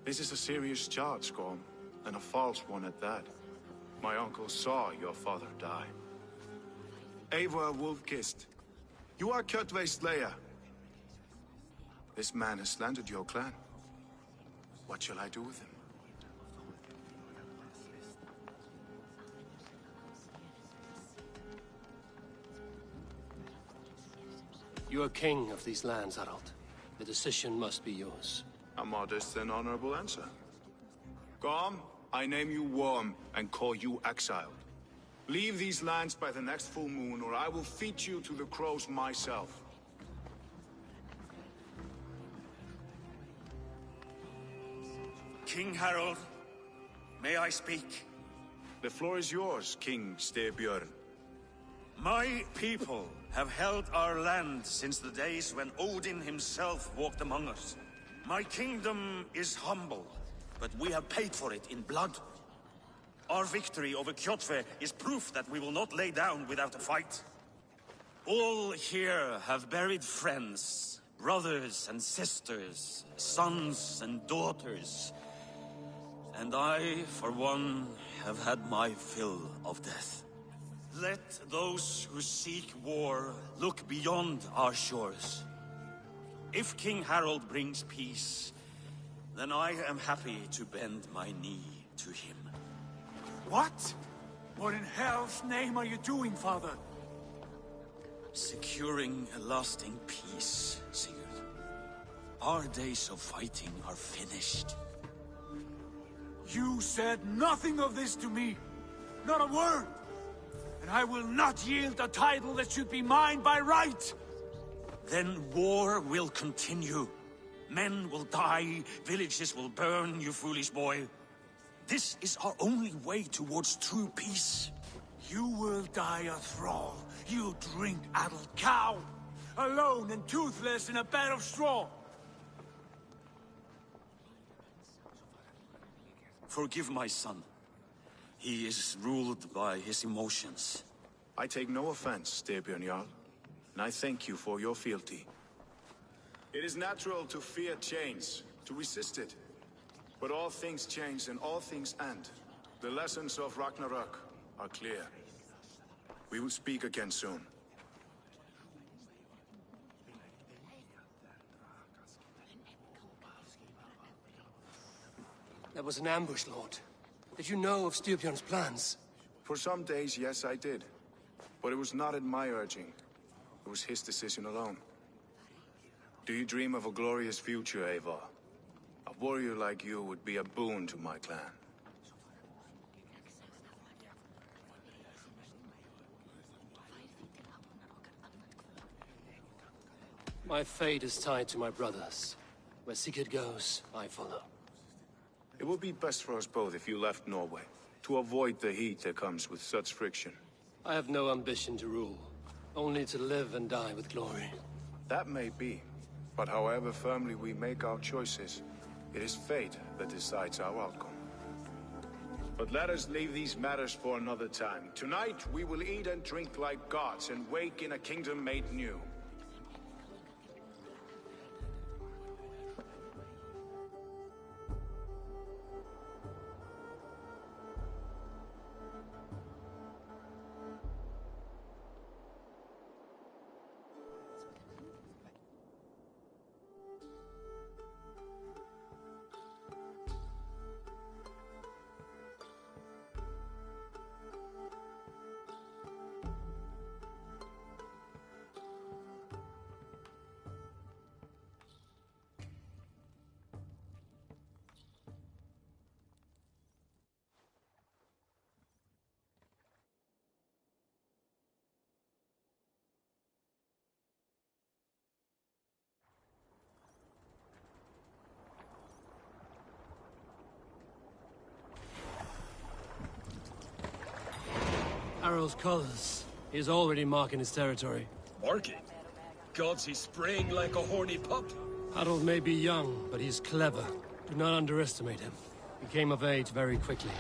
This is a serious charge, Gorm, and a false one at that. My uncle saw your father die. Eivor Wolf-Kissed, you are Kjotve's slayer. This man has slandered your clan. What shall I do with him? You are king of these lands, Harald. The decision must be yours. A modest and honorable answer. Gorm, I name you Worm and call you exiled. Leave these lands by the next full moon, or I will feed you to the crows myself. King Harold, may I speak? The floor is yours, King Styrbjörn. My people have held our land since the days when Odin himself walked among us. My kingdom is humble, but we have paid for it in blood. Our victory over Kjotve is proof that we will not lay down without a fight. All here have buried friends, brothers and sisters, sons and daughters. And I, for one, have had my fill of death. Let those who seek war look beyond our shores. If King Harold brings peace, then I am happy to bend my knee to him. What? What in hell's name are you doing, father? Securing a lasting peace, Sigurd. Our days of fighting are finished. You said nothing of this to me. Not a word. And I will not yield a title that should be mine by right. Then war will continue. Men will die, villages will burn, you foolish boy. This is our only way towards true peace. You will die a thrall. You drink-addled cow. Alone and toothless in a bed of straw. Forgive my son. He is ruled by his emotions. I take no offense, Styrbjörn Jarl, and I thank you for your fealty. It is natural to fear change, to resist it. But all things change and all things end. The lessons of Ragnarok are clear. We will speak again soon. There was an ambush, Lord. Did you know of Styrbjörn's plans? For some days, yes, I did. But it was not at my urging. It was his decision alone. Do you dream of a glorious future, Eivor? A warrior like you would be a boon to my clan. My fate is tied to my brothers. Where Sigurd goes, I follow. It would be best for us both if you left Norway, to avoid the heat that comes with such friction. I have no ambition to rule, only to live and die with glory. That may be, but however firmly we make our choices, it is fate that decides our outcome. But let us leave these matters for another time. Tonight, we will eat and drink like gods and wake in a kingdom made new. Harald's colors. He is already marking his territory. Marking? Gods, he's spraying like a horny pup. Harold may be young, but he's clever. Do not underestimate him. He came of age very quickly.